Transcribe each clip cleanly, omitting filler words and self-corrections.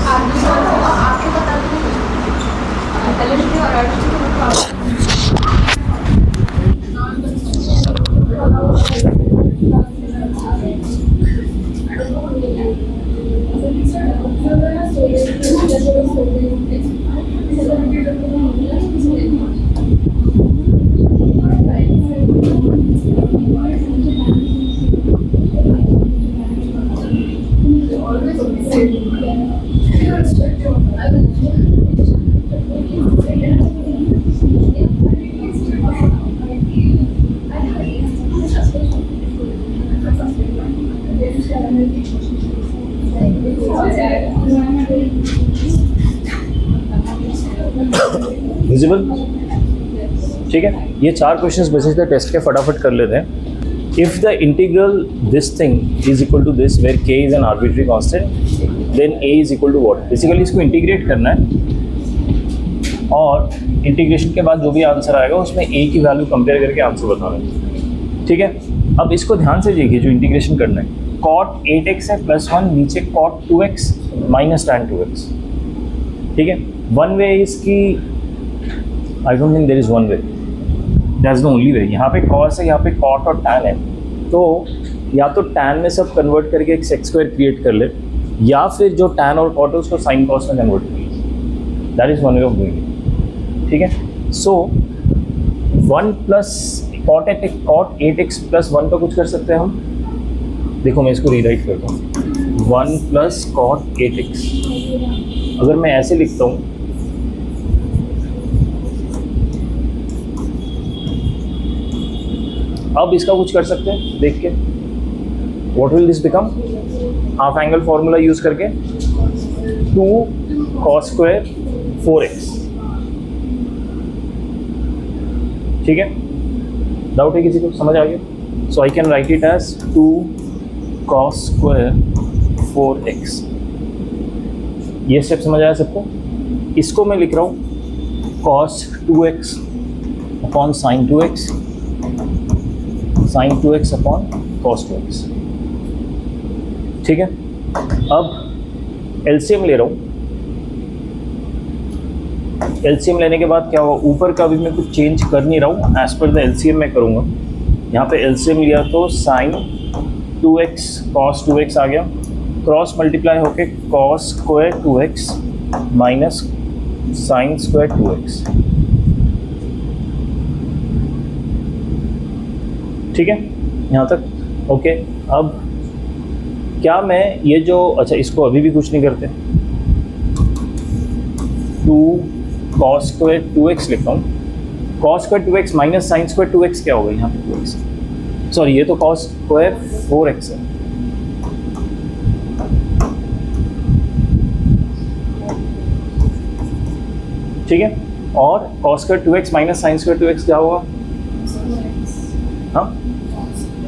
आपको बता दूँ एलएचडी और आरटीसी विजिबल। ठीक है, ये 4 क्वेश्चंस बचे थे टेस्ट के, फटाफट कर लेते हैं। If the integral this thing is equal to this where k is an arbitrary constant then a is equal to what. Basically इसको इंटीग्रेट करना है और इंटीग्रेशन के बाद जो भी आंसर आएगा उसमें a की वैल्यू कंपेयर करके आंसर बताना है। ठीक है, अब इसको ध्यान से देखिए जो इंटीग्रेशन करना है। cot 8x है +1, नीचे cot 2x minus tan 2x। ठीक है, वन वे इसकी I don't think there is one way, that's the only way. यहाँ पे cos है, यहाँ पे cot और tan है, तो या तो tan में सब कन्वर्ट करके एक sec स्क्वायर क्रिएट कर ले, या फिर जो tan और cot है उसको sin cos में कन्वर्ट कर ले। That is one way of doing it. ठीक है, सो 1 प्लस cot 8x प्लस 1 का कुछ कर सकते हैं हम। देखो मैं इसको रीराइट करता हूँ, 1 प्लस cot 8x। अगर मैं ऐसे लिखता हूँ, अब इसका कुछ कर सकते हैं देख के। What will this become? Half angle formula use करके 2 cos स्क्वायर 4x। ठीक है, डाउट है किसी को? समझ आ गया? So I can write it as 2 cos square 4x। ये स्टेप समझ आया सबको? इसको मैं लिख रहा हूँ cos 2x upon sin 2x, sin 2x upon cos 2x। ठीक है, अब एलसीएम ले रहा हूँ। एलसीएम लेने के बाद क्या होगा, ऊपर का भी मैं कुछ चेंज कर नहीं रहा हूँ, एज पर द एलसीएम मैं करूँगा। यहाँ पे एलसीएम लिया तो sin 2x cos 2x आ गया, क्रॉस मल्टीप्लाई होके cos square 2x minus sin square 2x। ठीक है, यहाँ तक ओके। अब क्या मैं ये जो, अच्छा इसको अभी भी कुछ नहीं करते, 2 cos स्क्वायर 2x लिखता हूँ। cos square 2x minus sin square 2x क्या होगा यहाँ पे 2x, सॉरी ये तो cos स्क्वायर 4x है। ठीक है, और cos square 2x minus sin square 2x क्या होगा? हाँ,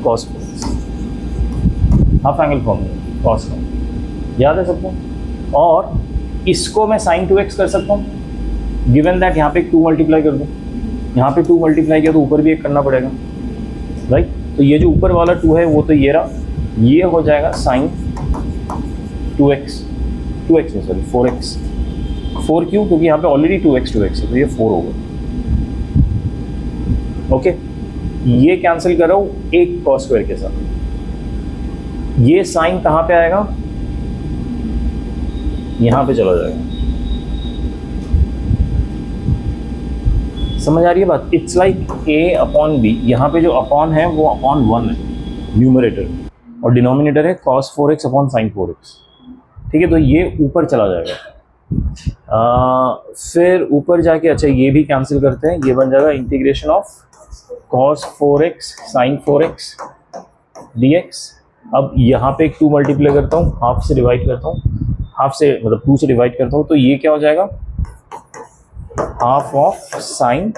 cos 4x। Half angle formula cos का याद है सबको? और इसको मैं sin 2x कर सकता हूँ, गिवन दैट यहाँ पे 2 मल्टीप्लाई कर दूँ। यहाँ पे 2 मल्टीप्लाई किया तो ऊपर भी एक करना पड़ेगा, राइट? तो ये जो ऊपर वाला 2 है वो तो ये रहा, ये हो जाएगा sin 2x नहीं सॉरी 4x। 4 क्यों? क्योंकि यहाँ पे ऑलरेडी 2x है तो ये 4 होगा। ओके, ये कैंसिल कर रहा हूँ एक cos स्क्वायर के साथ। ये साइन कहाँ पे आएगा? यहाँ पे चला जाएगा। समझ आ रही है बात? It's like a upon b। यहाँ पे जो अपॉन है वो अपॉन 1 है न्यूमरेटर, और डिनोमिनेटर है cos 4x upon sin 4x। ठीक है, तो ये ऊपर चला जाएगा। फिर ऊपर जाके अच्छा ये भी कैंसिल करते हैं, ये बन जाएगा integration of cos 4x sin 4x dx। अब यहाँ पे एक 2 मल्टीप्लाई करता हूँ, हाफ से डिवाइड करता हूँ, हाफ से मतलब 2 से डिवाइड करता हूँ, तो ये क्या हो जाएगा? Half of sin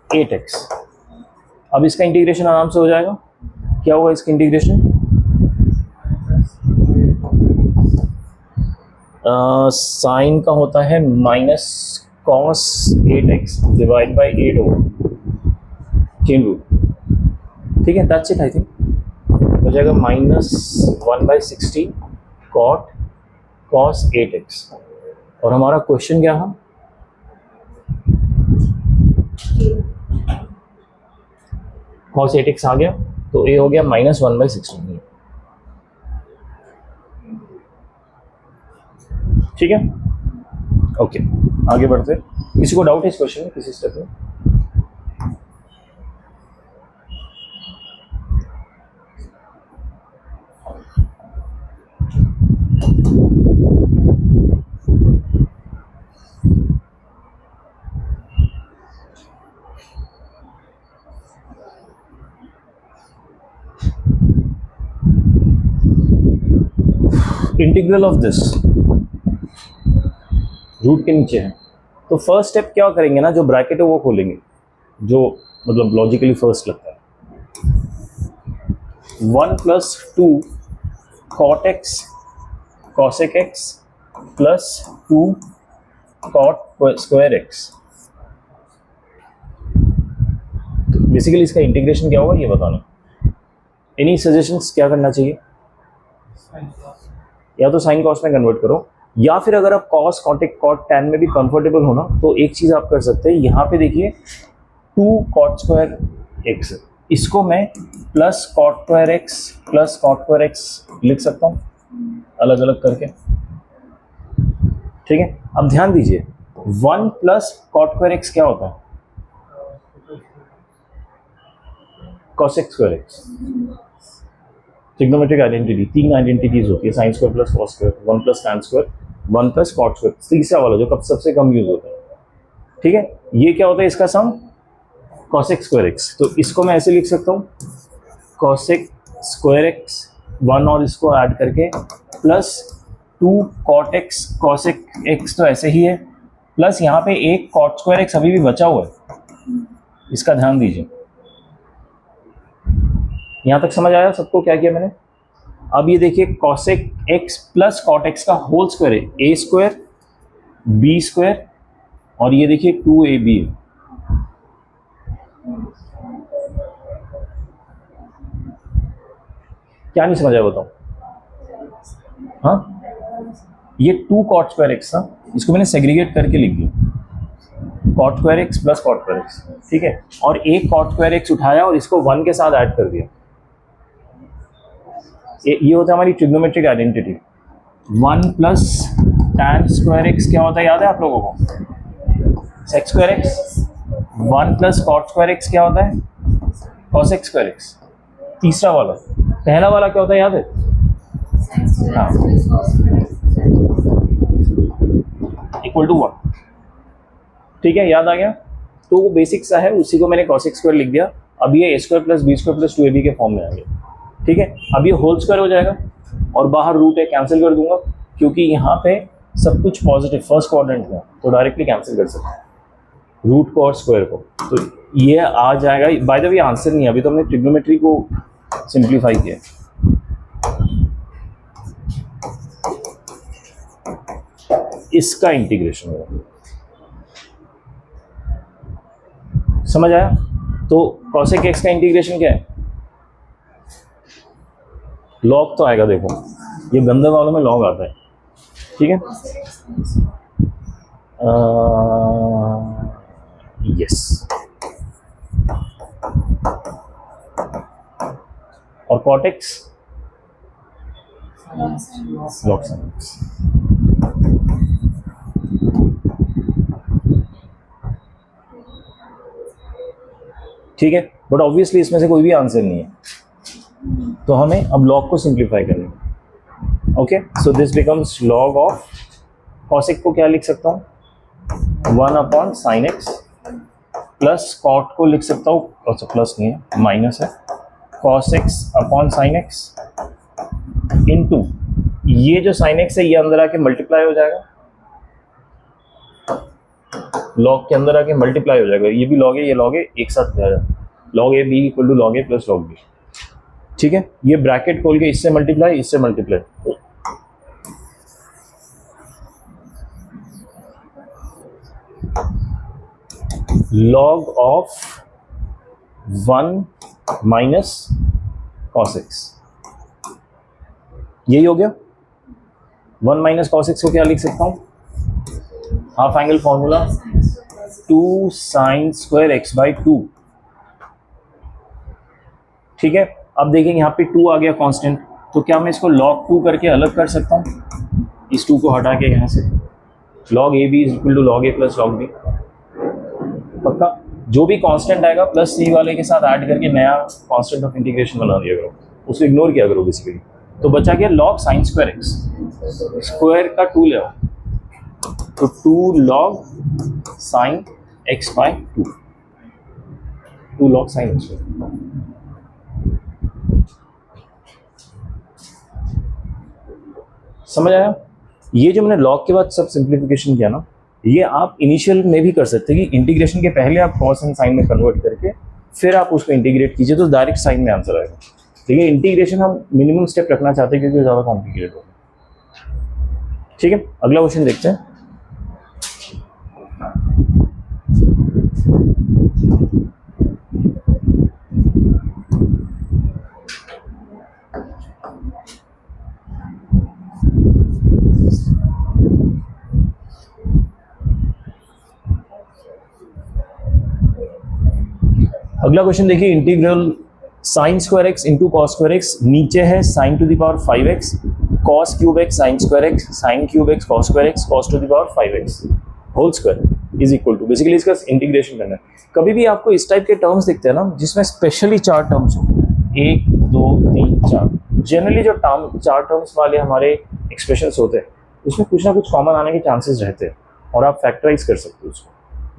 8x। अब इसका इंटीग्रेशन आराम से हो जाएगा। क्या होगा इसका इंटीग्रेशन? साइन का होता है minus cos 8x divide by 8 होगा चेन रूट। ठीक है, दैट्स इट। आई थिंक हो जाएगा -1/16 cot cos 8x। और हमारा क्वेश्चन क्या था? cos 8x आ गया तो a हो गया -1/16। ठीक है, ओके आगे बढ़ते। किसी को डाउट है इस क्वेश्चन में, किसी स्टेप में? इंटीग्रल ऑफ दिस रूट के नीचे है, तो फर्स्ट स्टेप क्या करेंगे ना, जो ब्रैकेट है वो खोलेंगे, जो मतलब लॉजिकली फर्स्ट लगता है। 1 + 2 cot x cosec x + 2 cot square x। तो बेसिकली इसका इंटीग्रेशन क्या होगा ये बताना। एनी सजेशंस, क्या करना चाहिए? या तो साइन कॉस में कन्वर्ट करो, या फिर अगर आप कॉस कॉटेक कॉट टैन में भी कंफर्टेबल हो ना, तो एक चीज़ आप कर सकते हैं। यहाँ पे देखिए 2 cot square x, इसको मैं + cot square x + cot square x लिख सकता हूँ अलग अलग करके। ठीक है, अब ध्यान दीजिए 1 + cot square x क्या होता है? cosec square x। Trigonometric identity, 3 identities होती है, sine square + cos square, 1 + tan square, 1 + cot square, तीसरा वाला जो कब सबसे कम यूज होता है। ठीक है, ये क्या होता है इसका सम? cosec square x। तो इसको मैं ऐसे लिख सकता हूँ cosec square x 1 और इसको ऐड करके + 2 cot x cosec x, तो ऐसे ही है, प्लस यहाँ पे एक cot square x अभी भी बचा हुआ है, इसका ध्यान दीजिए। यहाँ तक समझ आया सबको क्या किया मैंने? अब ये देखिए cosec x + cot x का होल स्क्वायर है, a² b² और ये देखिए 2ab है। क्या नहीं समझ आया बताओ? हाँ, ये 2 cot square x था, इसको मैंने सेग्रीगेट करके लिख दिया cot square x + cot square x। ठीक है, और एक cot square x उठाया और इसको 1 के साथ ऐड कर दिया। ये होता है हमारी trigonometric identity. 1 + tan square x क्या होता है याद है आप लोगों को? sec square x। 1 + cot square x क्या होता है? cosec square x। तीसरा वाला, पहला वाला क्या होता है याद है? हाँ, = 1। ठीक है, याद आ गया? तो वो बेसिक सा है, उसी को मैंने cosec स्क्वायर लिख दिया। अब ये a² + b² + 2ab के फॉर्म में आ गया। ठीक है, अब ये होल स्क्वायर हो जाएगा और बाहर रूट है, कैंसिल कर दूंगा क्योंकि यहाँ पे सब कुछ पॉजिटिव फर्स्ट क्वाड्रेंट में, तो डायरेक्टली कैंसिल कर सकते हैं रूट को और स्क्वायर को। तो ये आ जाएगा। बाय द वे आंसर नहीं है, अभी तो हमने ट्रिग्नोमेट्री को सिंप्लीफाई किया। इसका इंटीग्रेशन होगा, समझ आया? तो cosec x का इंटीग्रेशन क्या है? लॉग तो आएगा, देखो ये गंदे वालों में लॉग आता है। ठीक है, यस। और cot x log sin x। ठीक है, बट ऑब्वियसली इसमें से कोई भी आंसर नहीं है, तो हमें अब लॉग को सिंप्लीफाई करना। Okay, so this becomes log of cosec को क्या लिख सकता हूँ? 1/sin x प्लस cot को लिख सकता हूँ, अच्छा प्लस नहीं है माइनस है, cos x/sin x इनटू ये जो sin x है ये अंदर आके मल्टीप्लाई हो जाएगा, लॉग के अंदर आके मल्टीप्लाई हो जाएगा। ये भी लॉग है, ये लॉग है, एक साथ जाएगा log a b = log a + log b। ठीक है, ये ब्रैकेट खोल के इससे मल्टीप्लाई, इससे multiply, log of 1 - cos x, यही हो गया। 1 माइनस कॉस एक्स को क्या लिख सकता हूँ, half angle formula 2 sign square x by 2। ठीक है, अब देखेंगे यहाँ पे 2 आ गया कांस्टेंट, तो क्या मैं इसको log 2 करके अलग कर सकता हूँ, इस 2 को हटा के यहाँ से log a b is equal to log a plus log b। पक्का, जो भी कांस्टेंट आएगा प्लस c वाले के साथ ऐड करके नया कांस्टेंट ऑफ इंटीग्रेशन बना दिया करो, उसको इग्नोर किया करो बेसिकली। तो बचा गया log sign square x, square का 2 ले आओ, तो 2 log sine x by 2 log sine x. समझ आया? ये जो मैंने log के बाद सब सिंप्लीफिकेशन किया ना, ये आप इनिशियल में भी कर सकते हैं कि इंटीग्रेशन के पहले आप कॉस एंड साइन में कन्वर्ट करके फिर आप उसको इंटीग्रेट कीजिए तो डायरेक्ट साइन में आंसर आएगा। ठीक है, इंटीग्रेशन हम मिनिमम स्टेप रखना चाहते हैं क्योंकि ज़्यादा कॉम्प्लिकेटेड होगा। ठीक है, अगला क्वेश्चन देखते हैं। अगला क्वेश्चन देखिए, integral sine square x into cos square x, नीचे है sine to the power 5x cos cube x sine square x sine cube x cos square x cos to the power 5x whole square is equal to, basically इसका integration करना है। कभी भी आपको इस type के टर्म्स दिखते हैं ना जिसमें स्पेशली 4 टर्म्स हो, 1 2 3 4, जनरली जो 4 टर्म्स वाले हमारे एक्सप्रेशंस होते हैं उसमें कुछ ना कुछ कॉमन आने के चांसेस रहते हैं और आप फैक्टराइज कर सकते हो उसको।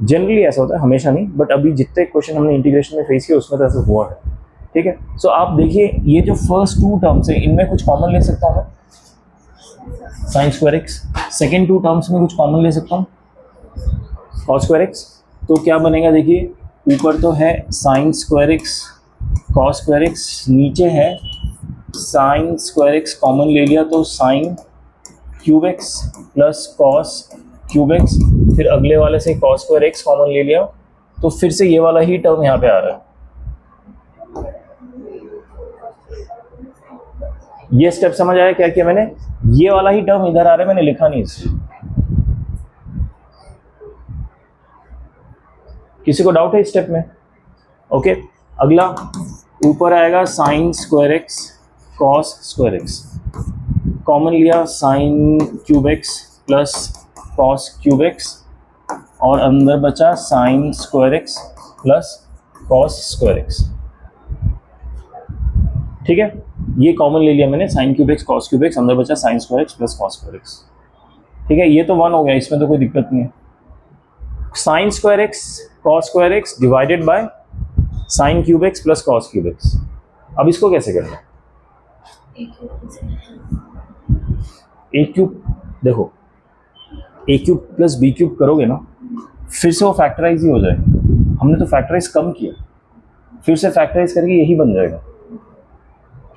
जनरली ऐसा होता है, हमेशा नहीं, बट अभी जितने क्वेश्चन हमने इंटीग्रेशन में फेस किया उसमें तो ऐसा हुआ है। ठीक है, सो आप देखिए ये जो फर्स्ट 2 टर्म्स है इनमें कुछ कॉमन ले सकता हूँ मैं, sign square x. Second 2 terms में कुछ कॉमन ले सकता हूँ, कॉस स्क्वायर एक्स। तो क्या बनेगा देखिए, ऊपर तो है sign square x cos square x, नीचे है साइन स्क्वायर एक्स कॉमन ले लिया तो sign cube x plus cos cube x, फिर अगले वाले से कॉस स्क्वायर एक्स कॉमन ले लिया तो फिर से ये वाला ही टर्म यहाँ पे आ रहा है। ये स्टेप समझ आया क्या किया मैंने, ये वाला ही टर्म इधर आ रहा है, मैंने लिखा नहीं इसे। किसी को डाउट है इस स्टेप में? ओके, अगला ऊपर आएगा sine square x cos square x, common लिया sine cube x plus cos cube x और अंदर बचा sine square x plus cos square x. ठीक है, ये कॉमन ले लिया मैंने, sine cube x cos cube x, अंदर बचा sine square x plus cos square x. ठीक है, ये तो 1 हो गया, इसमें तो कोई दिक्कत नहीं है। Sign square x cos square x divided by sine cube x plus cos cube x. अब इसको कैसे करना है, ए क्यूब, देखो ए क्यूब प्लस बी क्यूब करोगे ना फिर से वो फैक्टराइज ही हो जाएगा। हमने तो फैक्टराइज कम किया, फिर से फैक्टराइज करके यही बन जाएगा।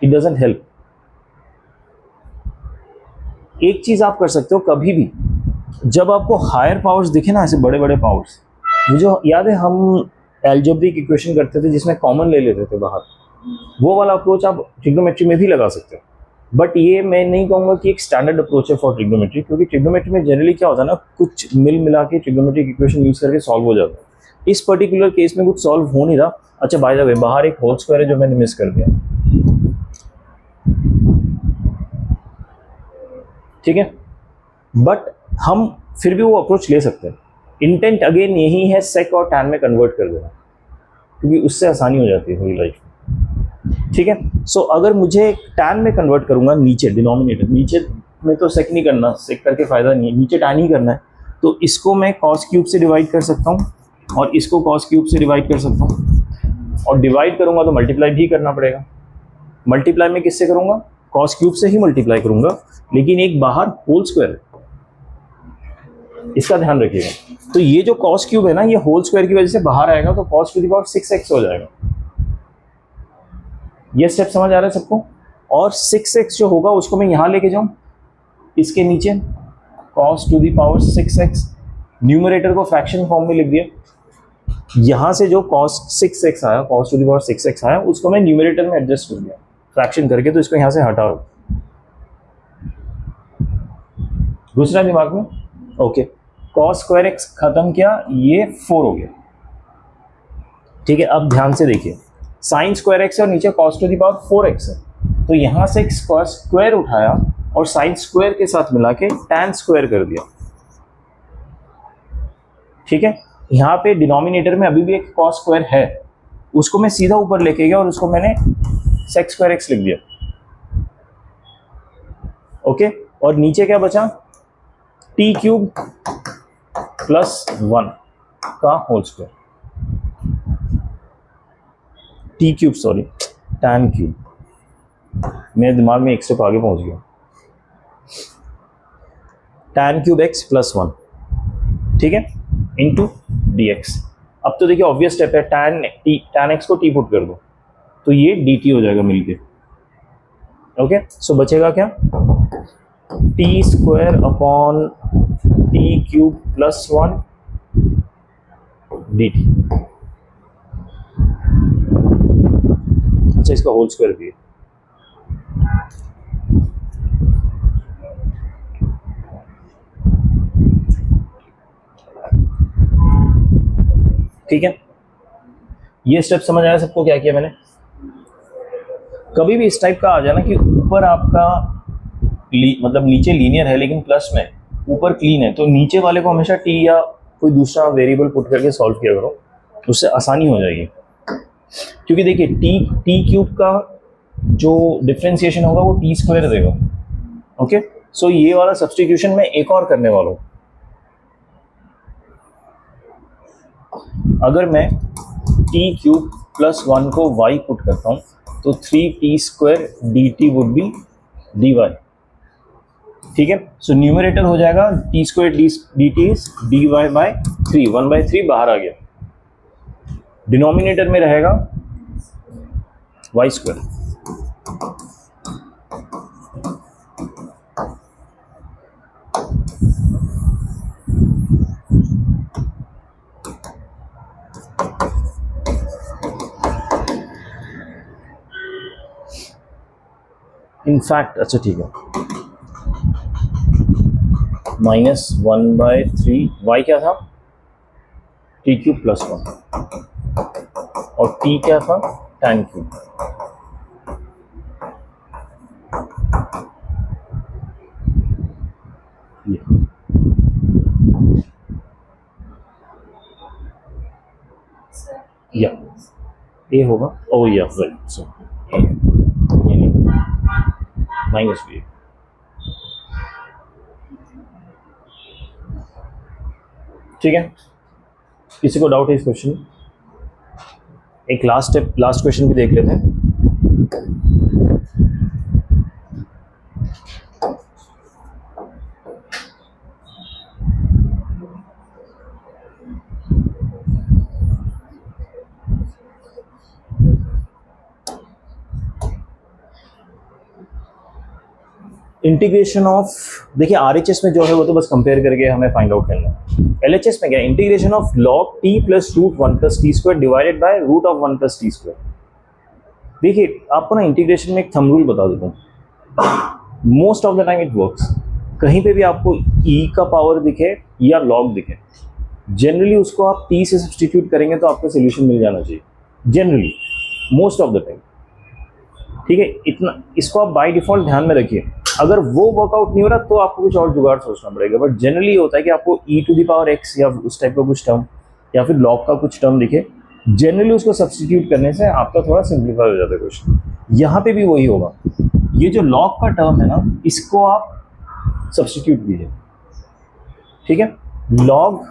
It doesn't help. एक चीज आप कर सकते हो, कभी भी जब आपको हायर पावर्स दिखे ना, ऐसे बड़े बड़े पावर्स, मुझे याद है हम एल्जेब्रिक इक्वेशन करते थे जिसमें कॉमन ले लेते थे बाहर, वो वाला अप्रोच आप ट्रिग्नोमेट्री में भी लगा सकते हो। बट ये मैं नहीं कहूँगा कि एक स्टैंडर्ड अप्रोच है फॉर ट्रिग्नोमेट्री, क्योंकि ट्रिग्नोमेट्री में जनरली क्या होता है ना, कुछ मिला के ट्रिग्नोमेट्रिक इक्वेशन यूज करके सॉल्व हो जाता है। इस पर्टिकुलर केस में कुछ सॉल्व हो नहीं रहा। अच्छा बाय द वे, बाहर एक होल स्क्वायर है जो मैंने मिस कर दिया। ठीक है, बट हम फिर भी वो अप्रोच ले सकते हैं। इंटेंट अगेन यही है सेक और टैन में कन्वर्ट कर देना, क्योंकि उससे आसानी हो जाती है पूरी लाइफ में। ठीक है, सो अगर मुझे टैन में कन्वर्ट करूंगा, नीचे डिनोमिनेटर, नीचे में तो सेक नहीं करना, सेक करके फ़ायदा नहीं है, नीचे टैन ही करना है, तो इसको मैं कॉस क्यूब से डिवाइड कर सकता हूँ और इसको कॉस क्यूब से डिवाइड कर सकता हूँ, और डिवाइड करूँगा तो मल्टीप्लाई भी करना पड़ेगा। मल्टीप्लाई में किससे करूँगा, कॉस क्यूब से ही मल्टीप्लाई करूँगा, लेकिन एक बाहर होल स्क्वायर है, इसका ध्यान रखिएगा। तो ये जो कॉस क्यूब है ना, ये होल स्क्वायर की वजह से बाहर आएगा तो cos to the power 6x हो जाएगा। ये स्टेप समझ आ रहा है सबको? और 6x जो होगा उसको मैं यहाँ लेके जाऊँ, इसके नीचे cos to the power 6x, numerator को फ्रैक्शन फॉर्म में लिख दिया। यहाँ से जो कॉस 6x आया, cos to the power 6x आया, उसको मैं न्यूमरेटर में एडजस्ट कर दिया फ्रैक्शन करके, तो इसको यहाँ से हटा दो। दूसरा दिमाग में, ओके। कॉस स्क्वायर एक्स खत्म किया, ये 4 हो गया, ठीक है। अब ध्यान से देखिए, साइन स्क्वायर एक्स और नीचे cos to the power 4x है, तो यहाँ से कॉस स्क्वायर उठाया और साइन स्क्वायर के साथ मिला के टैन स्क्वायर कर दिया, ठीक है। यहाँ पे डिनोमिनेटर में अभी भी एक कॉस स्क्वायर है, उसको मैं सीधा ऊपर लेके गया और उसको मैंने सेक स्क्वायर एक्स लिख दिया, ओके। और नीचे क्या बचा, टी क्यूब प्लस 1 का whole square, t cube sorry tan cube, मेरे दिमाग में एक स्टेप आगे पहुंच गया, टैन क्यूब एक्स प्लस 1, ठीक है, इंटू डी एक्स। अब तो देखिए ऑब्वियस स्टेप है, टैन एक्स को टी पुट कर दो तो ये डी टी हो जाएगा मिलके, ओके। सो बचेगा क्या, T square upon T cube plus 1 D T. अच्छा, इसका होल स्क्वायर भी है, ठीक है। ये स्टेप समझ आया सबको, क्या किया मैंने। कभी भी इस टाइप का आ जाए ना कि ऊपर आपका मतलब नीचे लीनियर है लेकिन प्लस में, ऊपर क्लीन है, तो नीचे वाले को हमेशा टी या कोई दूसरा वेरिएबल पुट करके सॉल्व किया करो, उससे आसानी हो जाएगी। क्योंकि देखिए टी क्यूब का जो डिफ्रेंसिएशन होगा वो टी स्क्वायर देगा, ओके। सो ये वाला सब्स्टिट्यूशन मैं एक और करने वाला हूँ। अगर मैं टी क्यूब प्लस 1 को y पुट करता हूँ तो 3t square d t would be d y, ठीक है। सो न्यूमरेटर हो जाएगा t square d t d y by 3, 1/3 बाहर आ गया, डिनोमिनेटर में रहेगा वाई स्क्वायर, इनफैक्ट अच्छा ठीक है, -1/3 वाई क्या था, टी क्यूब प्लस 1 और टी क्या था, टैन क्यूब। या ए होगा, ओ या राइट, सो -b। ठीक है, किसी को डाउट है इस क्वेश्चन में? एक लास्ट क्वेश्चन भी देख लेते हैं। इंटीग्रेशन ऑफ, देखिए आरएचएस में जो है वो तो बस कंपेयर करके हमें फाइंड आउट करना है। एलएचएस में क्या है, integration of log t plus root 1 plus t square divided by root of 1 plus t square. देखिए आपको ना इंटीग्रेशन में एक थंब रूल बता देता हूँ, most of the time it works. कहीं पे भी आपको ई का पावर दिखे या लॉग दिखे, जनरली उसको आप टी से सब्सटीट्यूट करेंगे तो आपको सोल्यूशन मिल जाना चाहिए, generally most of the time, ठीक है। इतना इसको आप बाय डिफॉल्ट ध्यान में रखिए। अगर वो वर्कआउट नहीं हो रहा तो आपको कुछ और जुगाड़ सोचना पड़ेगा, बट जनरली होता है कि आपको ई टू द पावर एक्स या उस टाइप का कुछ टर्म या फिर लॉग का कुछ टर्म दिखे, जनरली उसको सब्सटीट्यूट करने से आपका थोड़ा सिंप्लीफाई हो जाता है क्वेश्चन। यहाँ पे भी वही होगा, ये जो लॉग का टर्म है ना, इसको आप सब्सटीट्यूट कीजिए, ठीक है। Log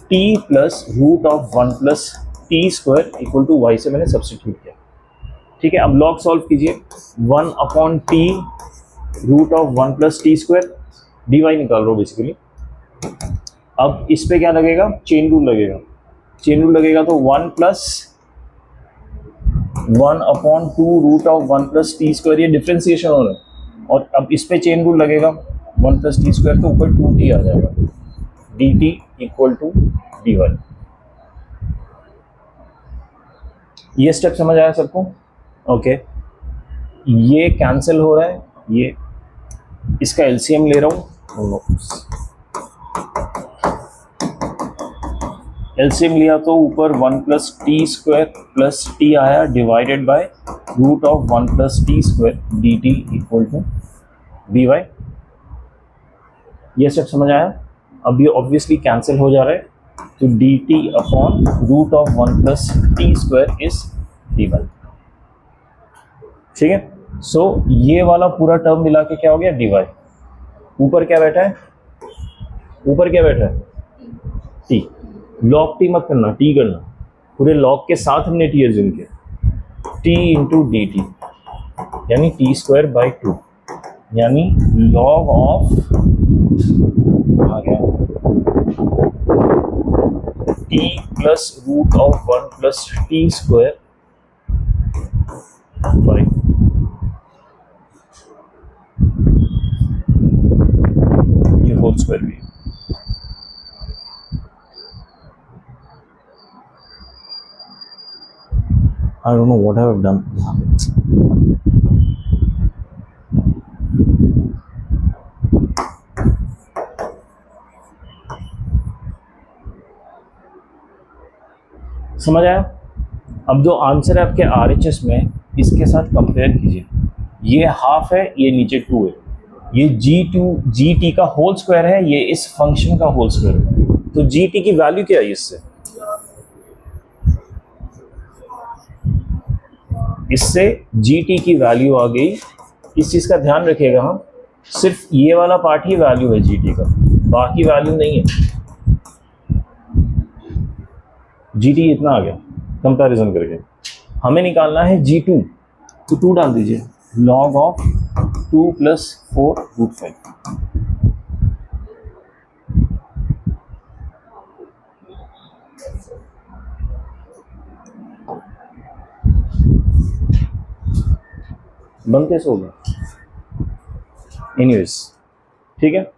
t plus root of 1 plus t square equal to y से मैंने सब्सटीट्यूट किया, ठीक है। अब लॉग सॉल्व कीजिए, 1/t root of 1 plus t square, d y निकाल रहा हूँ बेसिकली। अब इस पे क्या लगेगा, चेन रूल लगेगा। चेन रूल लगेगा तो 1 plus 1/2 root of 1 plus t square, ये डिफ्रेंसिएशन हो रहा है। और अब इस पे चेन रूल लगेगा 1 प्लस टी स्क्वायर, तो ऊपर 2t आ जाएगा, d t equal to d y. ये स्टेप समझ आया सबको? ओके, ये कैंसिल हो रहा है, ये इसका एलसीएम ले रहा हूँ, एलसीएम लिया तो ऊपर 1 plus t square plus t आया divided by root of 1 plus t square d t equal to d y. ये सब समझ आया? अब ये ऑब्वियसली कैंसिल हो जा रहा है, तो d t upon root of 1 plus t square is d y. ठीक है, सो ये वाला पूरा टर्म मिला के क्या हो गया? D y. ऊपर क्या बैठा है? ऊपर क्या बैठा है? टी। लॉग टी मत करना, टी करना। पूरे लॉग के साथ हमने टी एज्यूम किया। टी इंटू डी टी यानी टी स्क्वायर बाई 2 यानी लॉग ऑफ आ गया t plus root of 1 plus t square by ये होल स्क्वायर भी। I don't know what I have done. समझ आया? अब जो आंसर है आपके RHS में, इसके साथ कंपेयर कीजिए। ये हाफ है, ये नीचे 2 है। ये GT का होल स्क्वायर है, ये इस फंक्शन का होल स्क्वायर है। तो GT की वैल्यू क्या है इससे? इससे GT की वैल्यू आ गई। इस चीज़ का ध्यान रखिएगा, हम सिर्फ ये वाला पार्ट ही वैल्यू है GT का, बाकी वैल्यू नहीं है। GT इतना आ गया कंपैरिजन करके। हमें निकालना है G2, तो 2 डाल दीजिए। Log of 2 plus 4 root 5। बंद कैसे होगा? एनीवेज, ठीक है।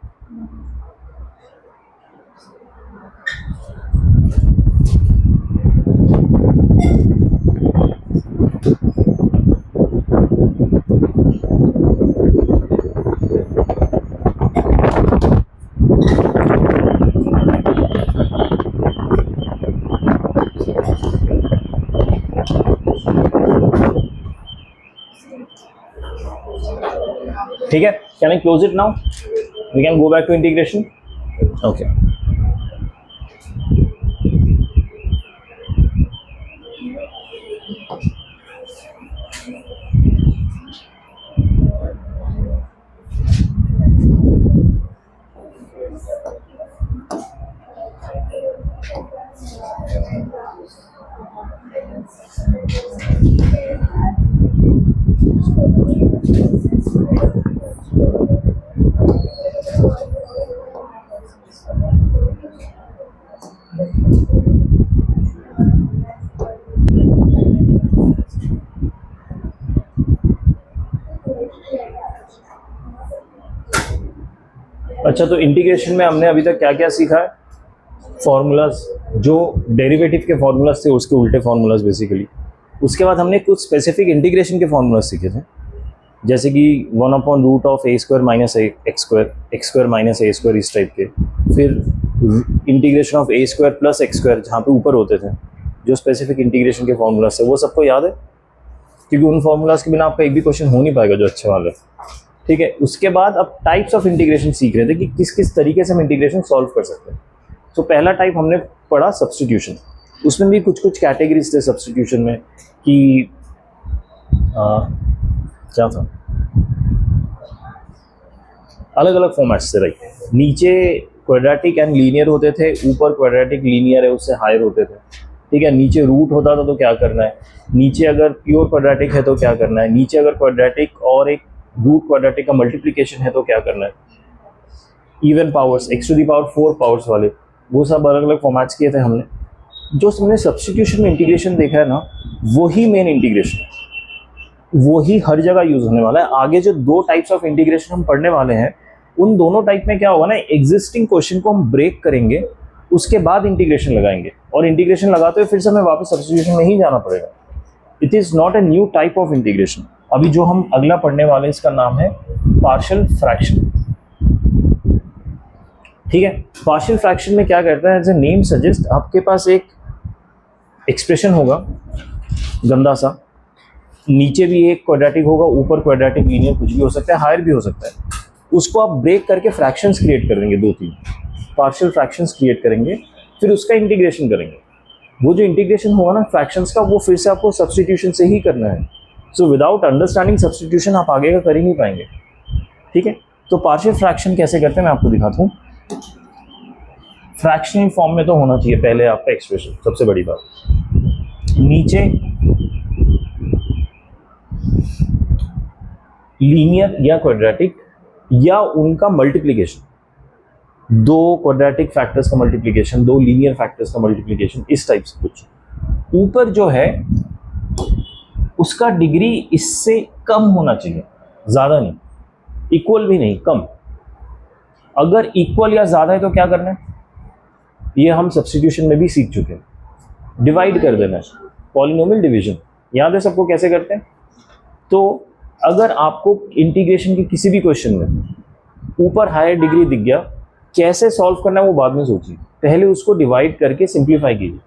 ठीक है, can I close it now? We can go back to integration. Okay, अच्छा, तो इंटीग्रेशन में हमने अभी तक क्या क्या सीखा है? फॉर्मूलाज, जो डेरिवेटिव के फॉर्मूलाज थे उसके उल्टे फॉर्मूलाज बेसिकली। उसके बाद हमने कुछ स्पेसिफिक इंटीग्रेशन के फॉर्मूलाज सीखे थे, जैसे कि root of a square minus x square minus a square, इस टाइप के। फिर integration of a square plus x square, जहाँ पे ऊपर होते थे जो स्पेसिफिक इंटीग्रेशन के फॉर्मूलाज थे, वो सबको याद है? क्योंकि उन फॉर्मूलाज के बिना आपका एक भी क्वेश्चन हो नहीं पाएगा जो अच्छे वाले। ठीक है, उसके बाद अब टाइप्स ऑफ इंटीग्रेशन सीख रहे थे कि किस किस तरीके से हम इंटीग्रेशन सॉल्व कर सकते हैं। तो पहला टाइप हमने पढ़ा सब्स्टिट्यूशन। उसमें भी कुछ कुछ कैटेगरीज थे सब्स्टिट्यूशन में कि क्या था, अलग अलग फॉर्मेट्स थे, राइट। नीचे क्वाड्रेटिक एंड लीनियर होते थे, ऊपर क्वाड्रेटिक लीनियर है उससे हायर होते थे। ठीक है, नीचे रूट होता था तो क्या करना है, नीचे अगर प्योर क्वाड्रेटिक है तो क्या करना है, नीचे अगर क्वाड्रेटिक और एक रूट क्वाड्रेटिक का मल्टीप्लिकेशन है तो क्या करना है, इवन पावर्स, x⁴ पावर्स वाले, वो सब अलग अलग फॉर्मेट्स किए थे हमने। जो हमने सब्स्टिट्यूशन में इंटीग्रेशन देखा है ना, वही मेन इंटीग्रेशन है, वही हर जगह यूज होने वाला है। आगे जो 2 टाइप्स ऑफ इंटीग्रेशन हम पढ़ने वाले हैं, उन दोनों टाइप में क्या होगा ना, एग्जिस्टिंग क्वेश्चन को हम ब्रेक करेंगे, उसके बाद इंटीग्रेशन लगाएंगे, और इंटीग्रेशन लगाते हुए फिर से हमें वापस सब्स्टिट्यूशन में ही जाना पड़ेगा। It is not a new type of integration. अभी जो हम अगला पढ़ने वाले हैं इसका नाम है पार्शियल फ्रैक्शन। ठीक है। पार्शियल फ्रैक्शन में क्या करता है, एज ए नेम सजेस्ट, आपके पास एक एक्सप्रेशन होगा गंदा सा, नीचे भी एक क्वाड्रेटिक होगा, ऊपर क्वाड्रेटिक लीनियर कुछ भी हो सकता है, हायर भी हो सकता है। उसको आप ब्रेक करके फ्रैक्शंस क्रिएट करेंगे, 2-3 पार्शियल फ्रैक्शंस क्रिएट करेंगे, फिर उसका इंटीग्रेशन करेंगे। वो जो इंटीग्रेशन होगा ना फ्रैक्शंस का, वो फिर से आपको सब्स्टिट्यूशन से ही करना है। सो विदाउट अंडरस्टैंडिंग सब्स्टिट्यूशन आप आगे का कर ही नहीं पाएंगे, ठीक है। तो पार्शियल फ्रैक्शन कैसे करते हैं मैं आपको दिखाता हूँ। फ्रैक्शनल फॉर्म में तो होना चाहिए पहले आपका एक्सप्रेशन, सबसे बड़ी बात। नीचे लीनियर या क्वाड्रेटिक या उनका मल्टीप्लिकेशन, 2 क्वाड्रेटिक फैक्टर्स का मल्टीप्लिकेशन, 2 लीनियर फैक्टर्स का मल्टीप्लिकेशन, इस टाइप से कुछ। ऊपर जो है उसका डिग्री इससे कम होना चाहिए, ज़्यादा नहीं, इक्वल भी नहीं, कम। अगर इक्वल या ज़्यादा है तो क्या करना है, ये हम सब्स्टिट्यूशन में भी सीख चुके हैं, डिवाइड कर देना है, पॉलिनोमियल डिवीजन। याद है सबको कैसे करते हैं। तो अगर आपको इंटीग्रेशन के किसी भी क्वेश्चन में ऊपर हायर डिग्री दिख गया, कैसे सॉल्व करना है वो बाद में सोचिए, पहले उसको डिवाइड करके सिंप्लीफाई कीजिए,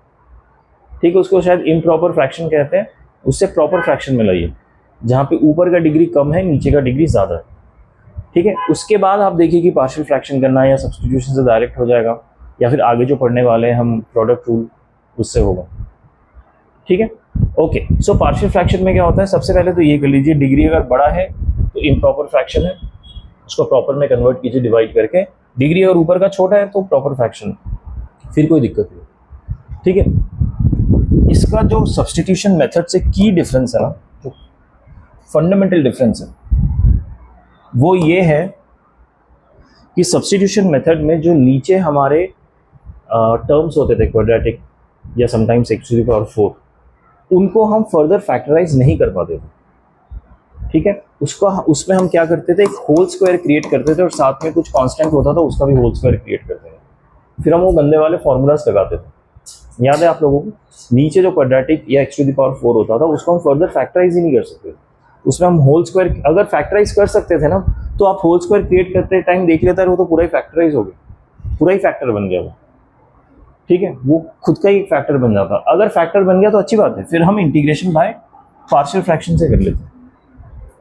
ठीक है। उसको शायद इम्प्रॉपर फ्रैक्शन कहते हैं, उससे प्रॉपर फ्रैक्शन में लाइए, जहाँ पे ऊपर का डिग्री कम है, नीचे का डिग्री ज़्यादा है, ठीक है। उसके बाद आप देखिए कि पार्शियल फ्रैक्शन करना है या सब्स्टिट्यूशन से डायरेक्ट हो जाएगा, या फिर आगे जो पढ़ने वाले हैं हम प्रोडक्ट रूल, उससे होगा, ठीक है। ओके, सो पार्शियल फ्रैक्शन में क्या होता है, सबसे पहले तो ये कर लीजिए, डिग्री अगर बड़ा है तो इम्प्रॉपर फ्रैक्शन है, उसको प्रॉपर में कन्वर्ट कीजिए डिवाइड करके। डिग्री अगर ऊपर का छोटा है तो प्रॉपर फ्रैक्शन, फिर कोई दिक्कत नहीं, ठीक है। इसका जो सब्स्टिट्यूशन मेथड से की डिफरेंस है ना, जो फंडामेंटल डिफरेंस है वो ये है कि सब्स्टिट्यूशन मेथड में जो नीचे हमारे टर्म्स होते थे क्वाड्रेटिक या समटाइम्स x⁴, उनको हम फर्दर फैक्टराइज नहीं कर पाते थे, ठीक है। उसमें हम क्या करते थे, एक होल स्क्वायर क्रिएट करते थे और साथ में कुछ कांस्टेंट होता था, उसका भी होल स्क्वायर क्रिएट करते थे, फिर हम वो गंदे वाले फॉर्मूलाज लगाते थे। याद है आप लोगों को, नीचे जो क्वाड्रेटिक या x⁴ होता था उसको हम फर्दर फैक्टराइज ही नहीं कर सकते, उसमें हम होल स्क्वायर अगर फैक्टराइज कर सकते थे ना, तो आप होल स्क्वायर क्रिएट करते टाइम देख लेते रहो तो पूरा ही फैक्टराइज हो गया, पूरा ही फैक्टर बन गया वो, ठीक है। वो खुद का ही फैक्टर बन जाता। अगर फैक्टर बन गया तो अच्छी बात है, फिर हम इंटीग्रेशन बाय पार्शियल फ्रैक्शन से कर लेते हैं।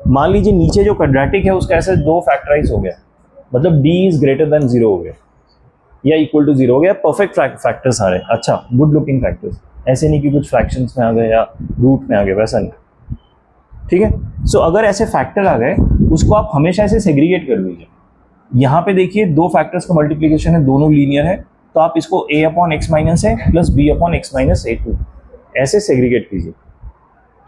मान लीजिए नीचे जो क्वाड्रेटिक है उसका ऐसे 2 फैक्टराइज हो गया, मतलब d इज ग्रेटर देन 0 हो गया या इक्वल टू 0 हो गया, परफेक्ट फैक्टर सारे, अच्छा गुड लुकिंग फैक्टर्स, ऐसे नहीं कि कुछ फ्रैक्शंस में आ गए या रूट में आ गए, वैसा नहीं, ठीक है। सो अगर ऐसे फैक्टर आ गए उसको आप हमेशा ऐसे सेग्रीगेट कर लीजिए। यहाँ पे देखिए 2 फैक्टर्स का मल्टीप्लिकेशन है, दोनों लीनियर है, तो आप इसको a/x - a plus b/x - a2 ऐसे सेग्रीगेट कीजिए,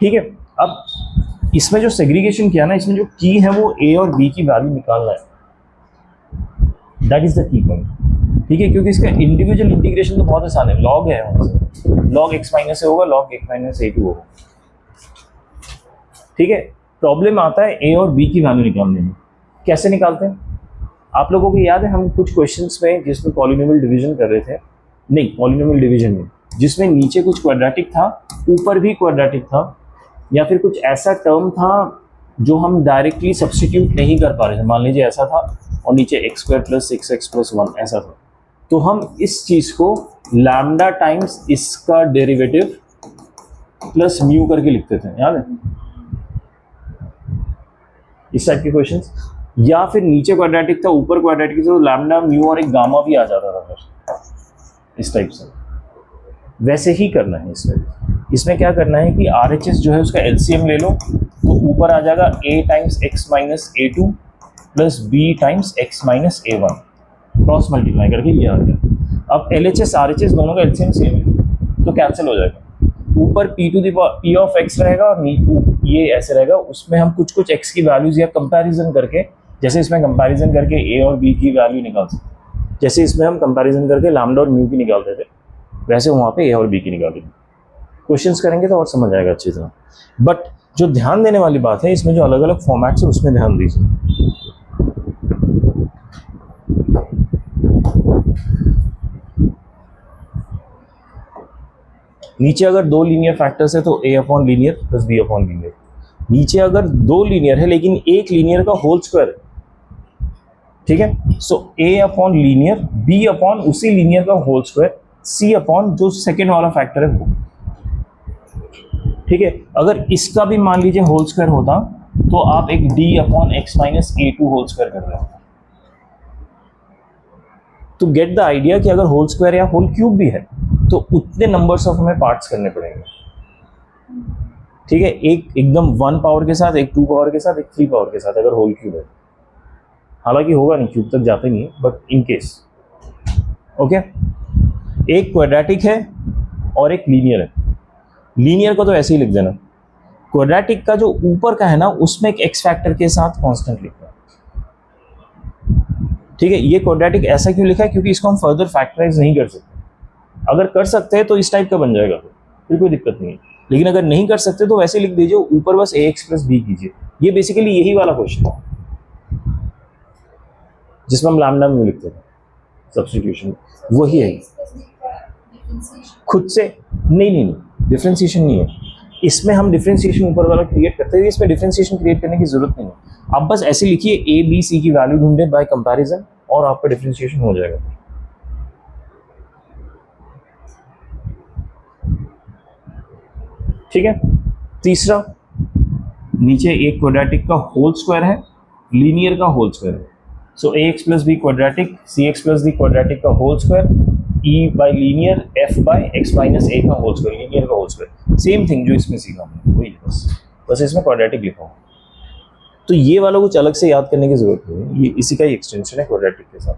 ठीक है। अब इसमें जो सेग्रीगेशन किया ना, इसमें जो की है वो a और b की वैल्यू निकालना है, that is the key point, ठीक है। क्योंकि इसका इंडिविजुअल इंटीग्रेशन तो बहुत आसान है, लॉग है, लॉग x - a होगा, लॉग x - a2 होगा, ठीक है। प्रॉब्लम आता है a और b की वैल्यू निकालने में। कैसे निकालते हैं आप लोगों को याद है, हम कुछ क्वेश्चंस में जिसमें पॉलिनोमियल डिवीजन कर रहे थे, नहीं पॉलिनोमियल डिवीजन में जिसमें नीचे कुछ क्वाड्रेटिक था, ऊपर भी क्वाड्रेटिक था, या फिर कुछ ऐसा टर्म था जो हम डायरेक्टली सब्स्टिट्यूट नहीं कर पा रहे थे, मान लीजिए ऐसा था और नीचे x² + 6x + 1 ऐसा था, तो हम इस चीज़ को लैम्डा टाइम्स इसका डेरिवेटिव प्लस म्यू करके लिखते थे, याद है इस टाइप के क्वेश्चंस। या फिर नीचे क्वाड्रेटिक था, ऊपर क्वाड्रेटिक था, तो लैम्डा म्यू और एक गामा भी आ जाता था फिर, इस टाइप से। वैसे ही करना है इसमें क्या करना है कि RHS जो है उसका LCM ले लो, तो ऊपर आ जाएगा a times x - a2 plus b times x - a1, cross multiply करके ये आ गया। अब LHS RHS दोनों का LCM सेम है तो कैंसिल हो जाएगा, ऊपर p ऑफ x रहेगा और ये ऐसे रहेगा, उसमें हम कुछ x की वैल्यूज या कंपैरिजन करके, जैसे इसमें कंपैरिजन करके a और b की वैल्यू निकाल सकते, जैसे इसमें हम कंपैरिजन करके लैम्डा और म्यू की निकालते थे, वैसे वहाँ पे a और b की निकालेंगे। क्वेश्चंस करेंगे तो और समझ आएगा अच्छी तरह। बट जो ध्यान देने वाली बात है, इसमें जो अलग अलग फॉर्मेट्स है उसमें ध्यान दीजिए। नीचे अगर 2 लीनियर फैक्टर्स है तो a linear plus b linear. नीचे अगर 2 लीनियर है लेकिन एक लीनियर का होल स्क्वायर है, ठीक है। सो a upon linear, b upon उसी लीनियर का होल स्क्वायर, c अपॉन जो सेकेंड वाला फैक्टर है वो, ठीक है। अगर इसका भी मान लीजिए होल स्क्वायर होता तो आप एक d upon x minus a two whole square कर रहे हो। तो गेट द आइडिया कि अगर होल स्क्वायर या होल क्यूब भी है तो उतने नंबर्स ऑफ हमें पार्ट्स करने पड़ेंगे, ठीक है। एक एकदम 1 पावर के साथ, एक 2 पावर के साथ, एक 3 पावर के साथ अगर होल क्यूब है, हालांकि होगा नहीं, क्यूब तक जाते नहीं है, बट इन केस, ओके। एक क्वाड्रेटिक है और एक लीनियर है। लीनियर को तो ऐसे ही लिख देना, क्वाड्रेटिक का जो ऊपर का है ना उसमें एक एक्स फैक्टर के साथ कांस्टेंट लिखना, ठीक है। ये क्वाड्रेटिक ऐसा क्यों लिखा है, क्योंकि इसको हम फर्दर फैक्टराइज नहीं कर सकते। अगर कर सकते हैं तो इस टाइप का बन जाएगा, फिर कोई दिक्कत नहीं है, लेकिन अगर नहीं कर सकते तो वैसे लिख दीजिए, ऊपर बस ax प्लस बी कीजिए। ये बेसिकली यही वाला क्वेश्चन है जिसमें हम लैम्डा में लिखते हैं सब्स्टिट्यूशन, वही है खुद से। नहीं, डिफरेंशिएशन नहीं है इसमें, हम डिफरेंशिएशन ऊपर वाला क्रिएट करते हैं, इसमें डिफरेंशिएशन क्रिएट करने की जरूरत नहीं है। आप बस ऐसे लिखिए ए बी सी की वैल्यू ढूंढे बाय कंपैरिजन और आपका डिफरेंशिएशन हो जाएगा। ठीक है। तीसरा, नीचे एक क्वाड्रेटिक का होल स्क्वायर है, लीनियर का होल स्क्वायर है। So a x plus b quadratic, c x plus d quadratic का whole square, e by linear, f by x minus a का होल स्क्वायर, लीनियर का होल स्क्वायर। सेम थिंग जो इसमें सीखा हमने, वही बस इसमें क्वाड्रेटिक लिखा हूँ। तो ये वाला कुछ अलग से याद करने की जरूरत नहीं है, ये इसी का ही एक्सटेंशन है क्वाड्रेटिक के साथ।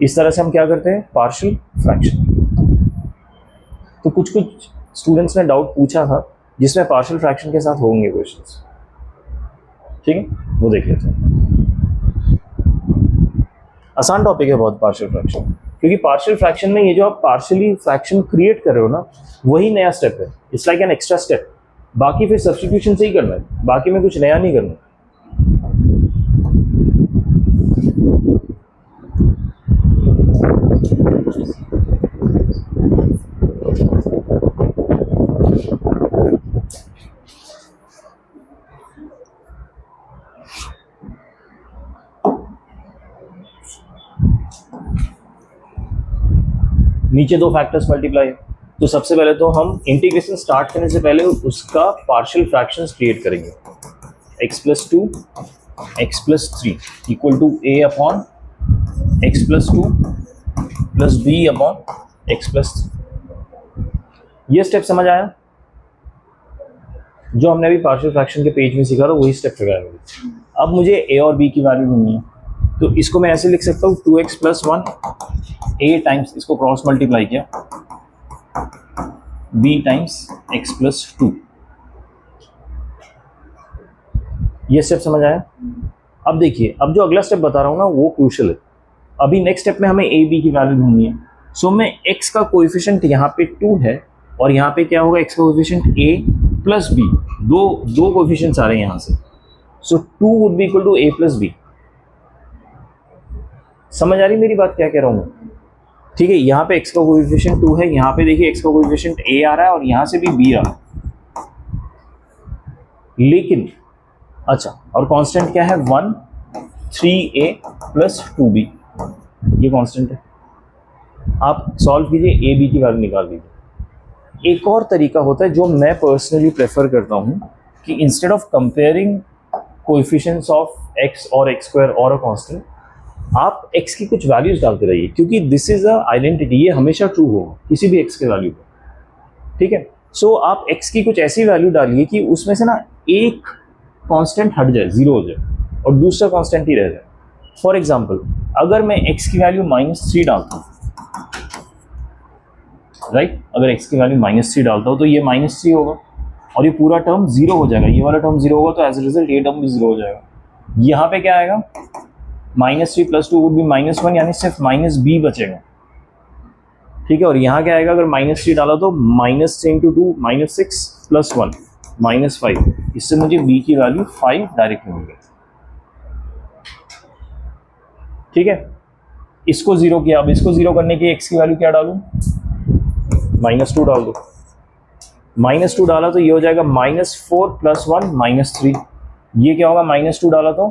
इस तरह से हम क्या करते हैं, पार्शियल फ्रैक्शन। तो कुछ स्टूडेंट्स ने डाउट पूछा था जिसमें पार्शियल फ्रैक्शन के साथ होंगे क्वेश्चंस, ठीक है, वो देख लेते हैं। आसान टॉपिक है बहुत पार्शियल फ्रैक्शन, क्योंकि पार्शियल फ्रैक्शन में ये जो आप पार्शियली फ्रैक्शन क्रिएट कर रहे हो ना, वही नया स्टेप है। It's like an extra step. बाकी फिर सब्स्टिट्यूशन से ही करना है, बाकी में कुछ नया नहीं करना। नीचे दो फैक्टर्स मल्टीप्लाई है, तो सबसे पहले तो हम इंटीग्रेशन स्टार्ट करने से पहले उसका पार्शियल फ्रैक्शंस क्रिएट करेंगे। x plus 2 x plus 3 equal to a upon x plus 2 plus b upon x plus 3। ये स्टेप समझ आया? जो हमने अभी पार्शियल फ्रैक्शन के पेज में सीखा था वही स्टेप लगाया। अब मुझे a और b की वैल्यू ढूंढनी है, तो इसको मैं ऐसे लिख सकता हूँ 2x प्लस 1 a टाइम्स, इसको क्रॉस मल्टीप्लाई किया, b टाइम्स x प्लस 2। ये स्टेप समझ आया? अब देखिए, अब जो अगला स्टेप बता रहा हूँ ना वो क्रूशियल है। अभी नेक्स्ट स्टेप में हमें a b की वैल्यू ढूंढनी है। सो मैं x का कोएफिशिएंट यहाँ पे 2 है और यहाँ पे क्या होगा, x का कोएफिशिएंट a प्लस b, दो कोएफिशिएंट्स आ रहे हैं यहाँ से। So 2 would be equal to a plus b। समझ आ रही मेरी बात क्या कह रहा हूँ मैं? ठीक है, यहाँ पे x का कोएफिशिएंट 2 है, यहाँ पे देखिए x का कोएफिशिएंट a आ रहा है और यहाँ से भी b आ रहा है। लेकिन अच्छा, और कांस्टेंट क्या है 1 3a प्लस 2b, ये कांस्टेंट है। आप सॉल्व कीजिए, a b की वैल्यू निकाल लीजिए। एक और तरीका होता है जो मैं पर्सनली प्रेफर करता हूँ कि instead of comparing coefficients of x और x स्क्वायर और अ कांस्टेंट, आप x की कुछ वैल्यूज डालते रहिए, क्योंकि दिस इज अ आइडेंटिटी, ये हमेशा ट्रू होगा किसी भी x के वैल्यू पर। ठीक है, सो आप x की कुछ ऐसी वैल्यू डालिए कि उसमें से ना एक कांस्टेंट हट जाए, 0 हो जाए और दूसरा कांस्टेंट ही रह जाए। फॉर एग्जांपल, अगर मैं x की वैल्यू -3 डालता हूँ, राइट, अगर x की वैल्यू -3 डालता हूँ तो ये -3 होगा और ये पूरा टर्म 0 हो जाएगा, ये वाला टर्म 0 होगा, तो एज ए रिजल्ट ये टर्म भी 0 हो जाएगा। यहाँ पे क्या आएगा, -3 प्लस 2 वुड बी -1, यानी सिर्फ -b बचेगा। ठीक है, और यहाँ क्या आएगा, अगर -3 डाला तो -3 × 2 -6 प्लस 1 -5, इससे मुझे b की वैल्यू 5 डायरेक्ट मिल गई। ठीक है, इसको 0 किया, अब इसको 0 करने के x की वैल्यू क्या डालूं, -2 डाल दो। -2 डाला तो ये हो जाएगा -4 प्लस 1 -3। ये क्या होगा, -2 डाला तो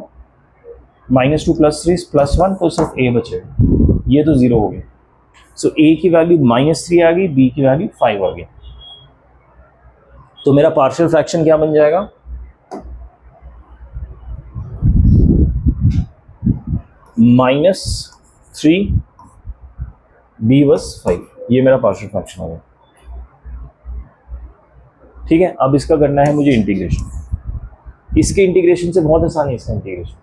-2 +3 +1 तो सिर्फ a बचेगा, ये तो 0 हो गया। सो a की वैल्यू -3 आ गई, b की वैल्यू 5 आ गई। तो मेरा पार्शियल फ्रैक्शन क्या बन जाएगा? -3 b + 5, ये मेरा पार्शियल फ्रैक्शन हो गया। ठीक है, अब इसका करना है मुझे इंटीग्रेशन। इसके इंटीग्रेशन से बहुत आसान है इसका इंटीग्रेशन।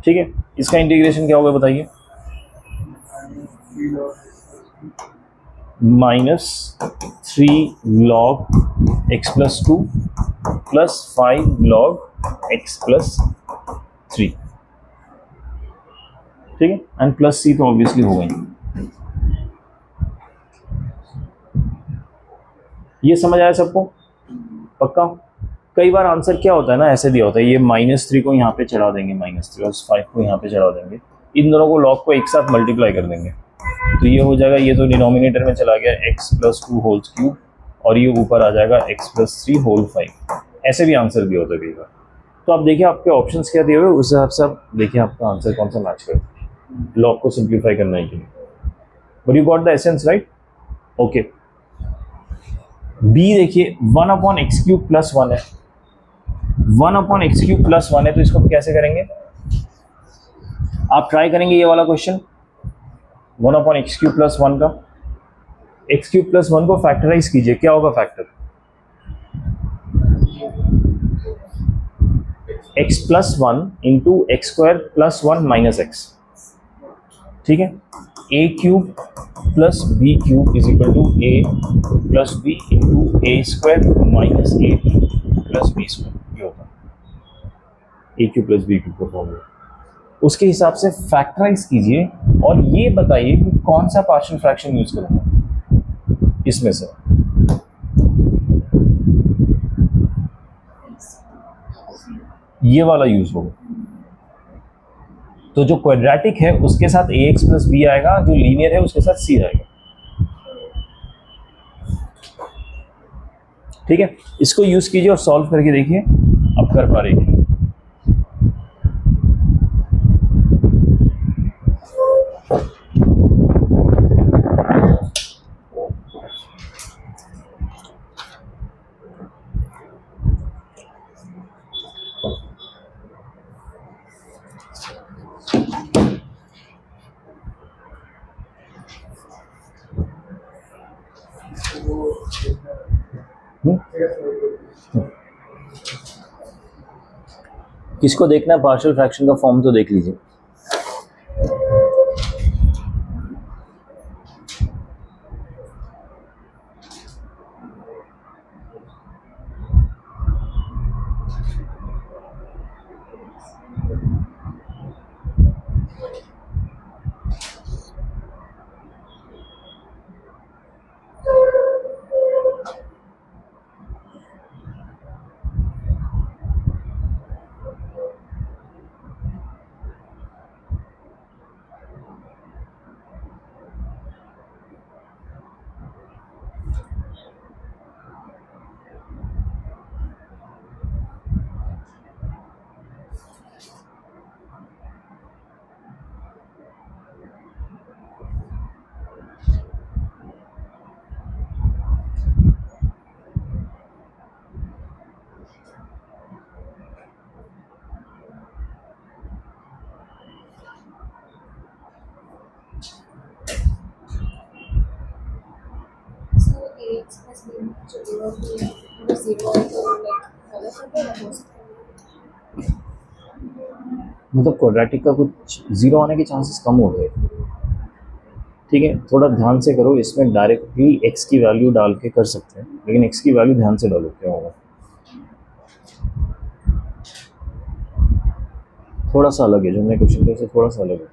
ठीक है, इसका इंटीग्रेशन क्या होगा बताइए? -3 log x + 2 + 5 log x + 3। ठीक है, एंड प्लस सी तो ऑब्वियसली हो गई। ये समझ आया सबको? पक्का? कई बार आंसर क्या होता है ना, ऐसे दिया होता है, ये -3 को यहाँ पे चढ़ा देंगे, -3 और 5 को यहाँ पे चढ़ा देंगे, इन दोनों को लॉग को एक साथ मल्टीप्लाई कर देंगे, तो ये हो जाएगा, ये तो डिनोमिनेटर में चला गया x + 2 होल क्यूब, और ये ऊपर आ जाएगा x + 3 होल 5। ऐसे भी आंसर दिया होता है कई बार। तो आप देखिए आपके ऑप्शंस क्या दिए हुए, उस हिसाब से आप देखिए आपका आंसर कौन सा मैच करे लॉग को सिंप्लीफाई करने के लिए। But you got the essence right? Okay. B देखिए 1/x³ + 1 है, 1/x³ + 1 है, तो इसको कैसे करेंगे? आप ट्राई करेंगे ये वाला क्वेश्चन 1/x³ + 1 का। x³ + 1 को फैक्टराइज कीजिए, क्या होगा फैक्टर? x + 1 × x² + 1 - x। ठीक है, a³ + b³ = a + b × a² - ab + b², ये होता है a³ + b³ का फॉर्मूला। उसके हिसाब से फैक्टराइज कीजिए और ये बताइए कि कौन सा पार्शियल फ्रैक्शन यूज करूंगा इसमें से। ये वाला यूज होगा, तो जो क्वाड्रेटिक है उसके साथ ax + b आएगा, जो लीनियर है उसके साथ c आएगा। ठीक है, इसको यूज कीजिए और सॉल्व करके देखिए अब कर पा रहे हैं। किसको देखना है पार्शियल फ्रैक्शन का फॉर्म तो देख लीजिए। मतलब क्वाड्रेटिक का कुछ जीरो आने के चांसेस कम होते हैं। ठीक है, थोड़ा ध्यान से करो, इसमें डायरेक्टली x की वैल्यू डाल के कर सकते हैं, लेकिन x की वैल्यू ध्यान से डालो क्या होगा। थोड़ा सा अलग है, जो हमने क्वेश्चन किया थोड़ा सा अलग है।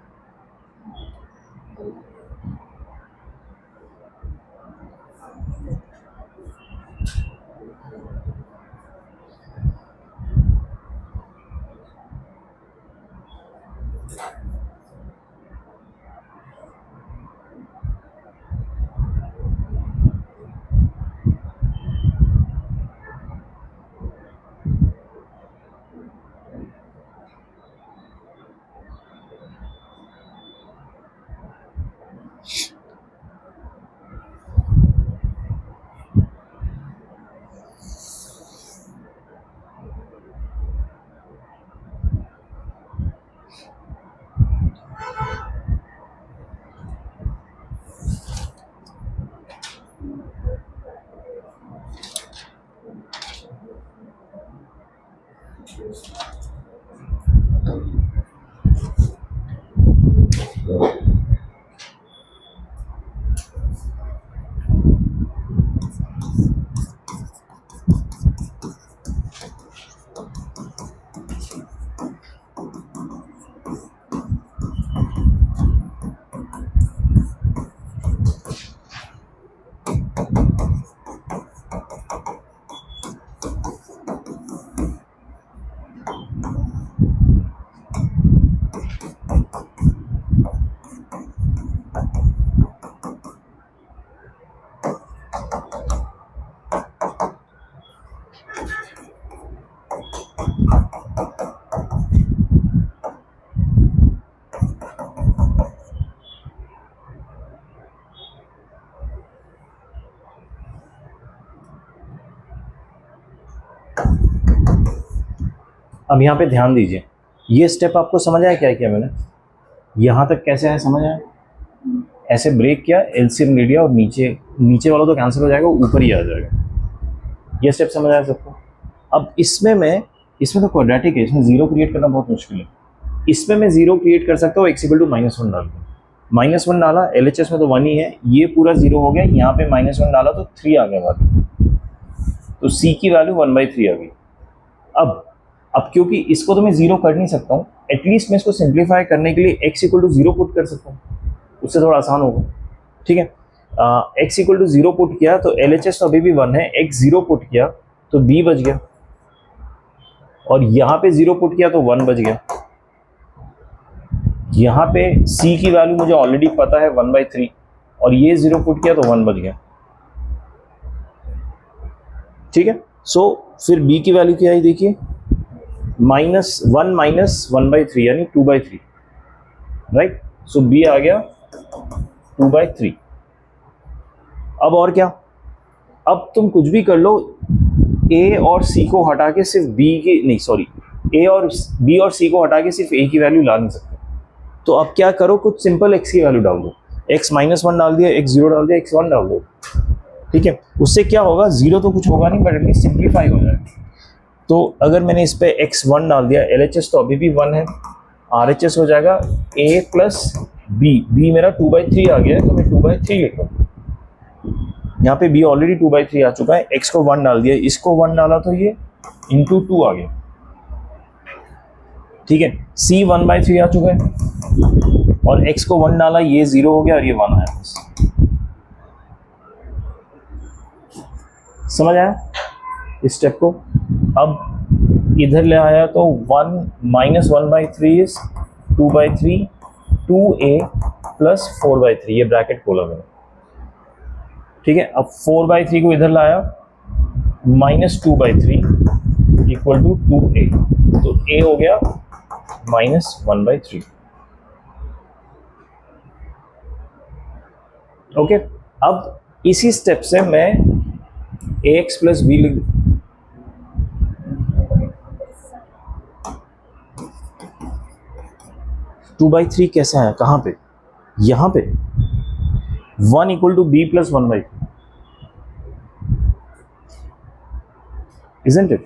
अब यहाँ पे ध्यान दीजिए, ये स्टेप आपको समझ आया क्या किया मैंने? यहाँ तक कैसे आया समझ आया? ऐसे ब्रेक किया, एलसीएम ले लिया और नीचे वाला तो कैंसिल हो जाएगा, ऊपर ही आ जाएगा। ये स्टेप समझ आया सबको? अब इसमें तो क्वाड्रेटिक है, इसमें जीरो क्रिएट करना बहुत मुश्किल है। इसमें मैं जीरो क्रिएट कर सकता हूँ x=-1 डाल दूँ। -1 डाला, LHS में तो 1 ही है, ये पूरा जीरो हो गया, यहाँ पे -1 डाला तो 3 आ गया वैल्यू, तो C की वैल्यू 1/3 आ गई। अब क्योंकि इसको तो मैं जीरो कर नहीं सकता हूँ, एटलीस्ट मैं इसको सिंप्लीफाई करने के लिए x=0 पुट कर सकता हूँ, उससे थोड़ा आसान होगा। ठीक है, x=0 पुट किया तो LHS तो अभी भी 1 है, x 0 पुट किया तो b बच गया, और यहाँ पे 0 पुट किया तो 1 बच गया। यहाँ पे C की वैल्यू मुझे ऑलरेडी पता है 1/3, और ये 0 पुट किया तो 1 बच गया। ठीक है, सो फिर b की वैल्यू क्या आई देखिए, -1 - 1/3 यानी 2/3, राइट? सो b आ गया 2/3। अब और क्या, अब तुम कुछ भी कर लो, a और c को हटा के सिर्फ a और b और c को हटा के सिर्फ a की वैल्यू ला नहीं सकते। तो अब क्या करो, कुछ सिंपल x की वैल्यू डाल दो, x -1 डाल दिया, x 0 डाल दिया, x 1 डाल दो। ठीक है, उससे क्या होगा, जीरो तो कुछ होगा नहीं, बट एटलीस्ट सिंप्लीफाई हो जाएगा। तो अगर मैंने इस पे x1 डाल दिया, LHS तो अभी भी 1 है, RHS हो जाएगा a + b मेरा 2/3 आ गया है, तो मैं 2/3 लिख रहा हूँ। यहाँ पे b ऑलरेडी 2/3 आ चुका है, x को 1 डाल दिया, इसको 1 डाला तो ये × 2 आ गया। ठीक है, c 1/3 आ चुका है, और x को 1 डाला, ये 0 हो गया और ये 1 आया। बस समझ आया इस स्टेप को? अब इधर ले आया तो 1 - 1/3 इज 2/3, 2a + 4/3, ये ब्रैकेट खोला मैंने। ठीक है, अब 4/3 को इधर लाया, -2/3 = 2a, तो a हो गया -1/3। ओके, अब इसी स्टेप से मैं ax + b लिख, टू बाई थ्री कैसे आया, कहाँ पे, यहाँ पे 1 = b + 1/3, isn't it?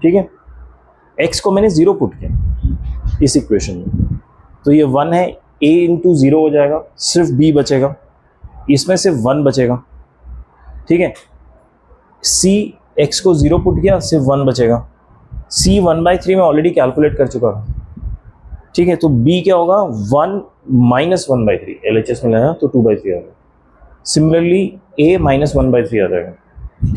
ठीक है, x को मैंने 0 पुट किया इस इक्वेशन में, तो ये 1 है, a × 0 हो जाएगा, सिर्फ b बचेगा, इसमें सिर्फ 1 बचेगा। ठीक है, c x को 0 पुट किया, सिर्फ 1 बचेगा, c 1/3 में ऑलरेडी कैलकुलेट कर चुका हूँ। ठीक है, तो b क्या होगा, 1 - 1/3, LHS में लाया तो 2/3 आ गया। सिमिलरली a -1/3 आ जाएगा।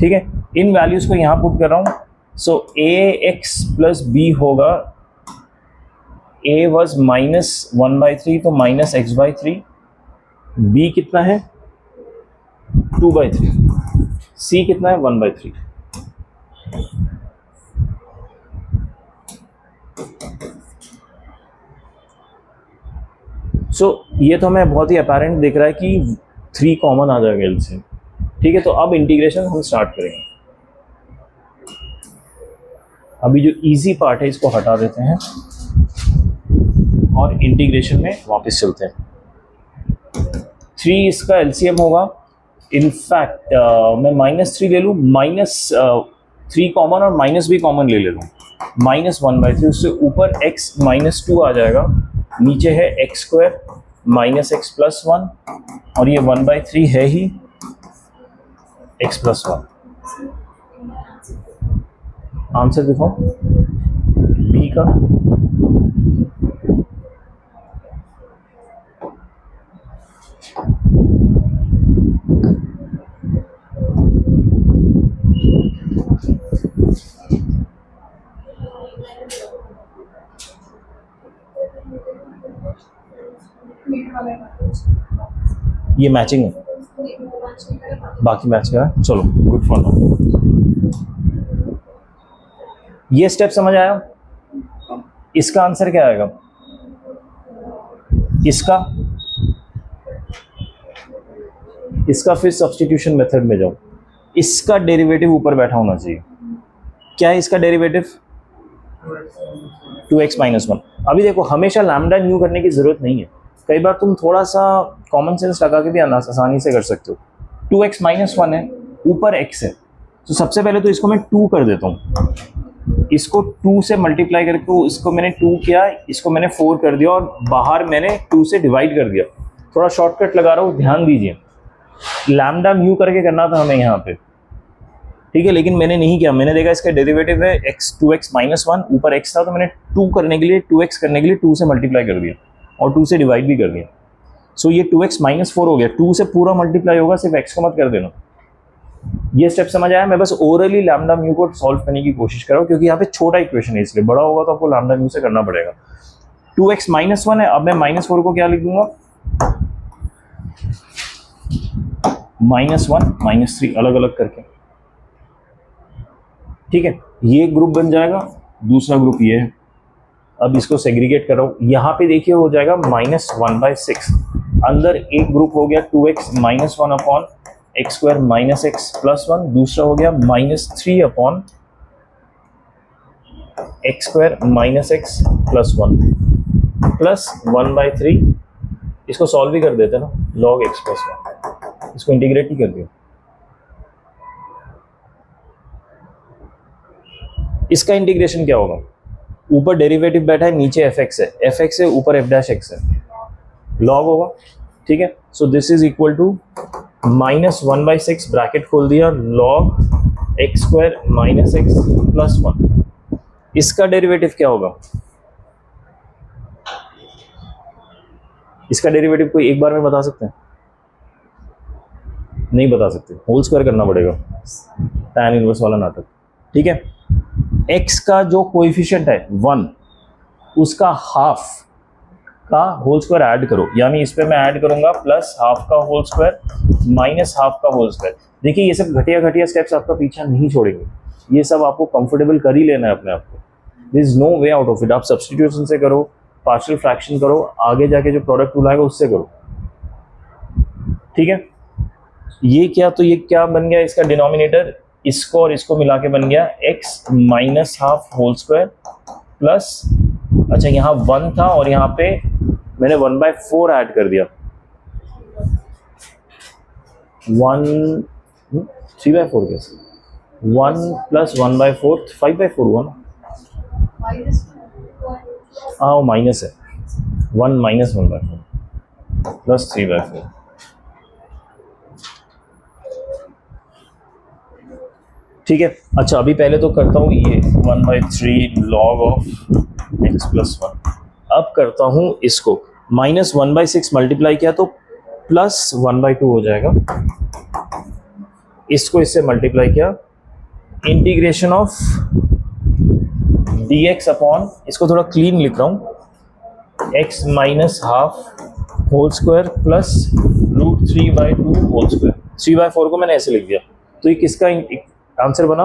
ठीक है, इन वैल्यूज को यहाँ पुट कर रहा हूँ, सो ax + b होगा, a was -1/3 तो -x/3, b कितना है 2/3, c कितना है 1/3। सो ये तो हमें बहुत ही अपेरेंट दिख रहा है कि 3 कॉमन आ जाएगा एलसीएम। ठीक है, तो अब इंटीग्रेशन हम स्टार्ट करेंगे। अभी जो इजी पार्ट है इसको हटा देते हैं और इंटीग्रेशन में वापस चलते हैं। 3 इसका एलसीएम होगा, इनफैक्ट मैं -3 ले लूँ, 3 कॉमन और माइनस भी कॉमन ले लेता हूँ, -1/3, उससे ऊपर x -2 आ जाएगा, नीचे है x² -x + 1 और ये 1/3 है ही x + 1। आंसर दिखाओ बी का। ये मैचिंग है, बाकी मैच का है। चलो गुड फॉर नाउ। ये स्टेप समझ आया? इसका आंसर क्या आएगा? इसका फिर सब्स्टिट्यूशन मेथड में जाओ, इसका डेरिवेटिव ऊपर बैठा होना चाहिए। क्या है इसका डेरिवेटिव? 2x - 1। अभी देखो, हमेशा लैम्डा न्यू करने की जरूरत नहीं है, कई बार तुम थोड़ा सा कॉमन सेंस लगा के भी आसानी से कर सकते हो। 2x - 1 है, ऊपर x है, तो सबसे पहले तो इसको मैं 2 कर देता हूँ, इसको 2 से मल्टीप्लाई करके इसको मैंने 2 किया, इसको मैंने 4 कर दिया और बाहर मैंने 2 से डिवाइड कर दिया। थोड़ा शॉर्टकट लगा रहा हूँ, ध्यान दीजिए। लैम्डा म्यू करके करना था हमें यहाँ पे, ठीक है, लेकिन मैंने नहीं किया। मैंने देखा इसका डेरिवेटिव है 2x - 1, ऊपर x था, तो मैंने 2 करने के लिए 2x करने के लिए 2 से मल्टीप्लाई कर दिया और 2 से डिवाइड भी कर दिया। सो ये 2x - 4 हो गया। 2 से पूरा मल्टीप्लाई होगा, सिर्फ x को मत कर देना। ये स्टेप समझ आया? मैं बस ओरली लैम्डा म्यू को सॉल्व करने की कोशिश कर रहा हूँ, क्योंकि यहाँ पे छोटा इक्वेशन है, इसलिए बड़ा होगा तो आपको लैम्डा म्यू से करना पड़ेगा। 2x - 1 है, अब मैं -4 को क्या लिख दूंगा? -1 -3 अलग अलग करके, ठीक है। ये ग्रुप बन जाएगा, दूसरा ग्रुप ये है। अब इसको सेग्रीगेट कर रहा हूँ, यहाँ पे देखिए हो जाएगा -1/6। अंदर एक ग्रुप हो गया 2x - 1/x² -x + 1, दूसरा हो गया -3/x² -x + 1 प्लस 1/3। इसको सॉल्व ही कर देते ना, log x + 1, इसको इंटीग्रेट ही कर दिया। इसका इंटीग्रेशन क्या होगा? ऊपर डेरिवेटिव बैठा है, नीचे fx है, ऊपर f'(x) है, log होगा, ठीक है। So this is equal to -1/6 bracket खोल दिया, log x² -x + 1। इसका डेरिवेटिव क्या होगा? इसका डेरिवेटिव कोई एक बार में बता सकते हैं? नहीं बता सकते, होल स्क्वायर करना पड़ेगा, tan इनवर्स वाला नाटक, ठीक है। x का जो कोएफिशिएंट है 1, उसका हाफ का होल स्क्वायर ऐड करो, यानी इस पे मैं ऐड करूंगा +½ का होल स्क्वायर -½ का होल स्क्वायर। देखिए ये सब घटिया स्टेप्स आपका पीछा नहीं छोड़ेंगे, ये सब आपको कंफर्टेबल कर ही लेना है अपने आप को। There is no way out of it. आप सब्स्टिट्यूशन से करो, पार्शियल फ्रैक्शन करो, आगे जाके जो प्रोडक्ट रूल आएगा उससे करो, ठीक है। ये क्या, तो ये क्या बन गया इसका डिनोमिनेटर? इसको और इसको मिला के बन गया x -½ होल स्क्वायर प्लस, अच्छा यहाँ 1 था और यहाँ पे मैंने 1/4 ऐड कर दिया, 3/4 कैसे? 1 + 1/4 5/4 हुआ ना? हाँ वो माइनस है, 1 - 1/4 प्लस 3/4। ठीक है। अच्छा अभी पहले तो करता हूँ ये 1/3 log of x + 1। अब करता हूँ इसको, -1/6 मल्टीप्लाई किया तो +1/2 हो जाएगा, इसको इससे मल्टीप्लाई किया, इंटीग्रेशन ऑफ dx अपॉन, इसको थोड़ा क्लीन लिख रहा हूँ, x -½ whole square plus √3/2 whole square. 3/4 को मैंने ऐसे लिख दिया, तो ये किसका आंसर बना?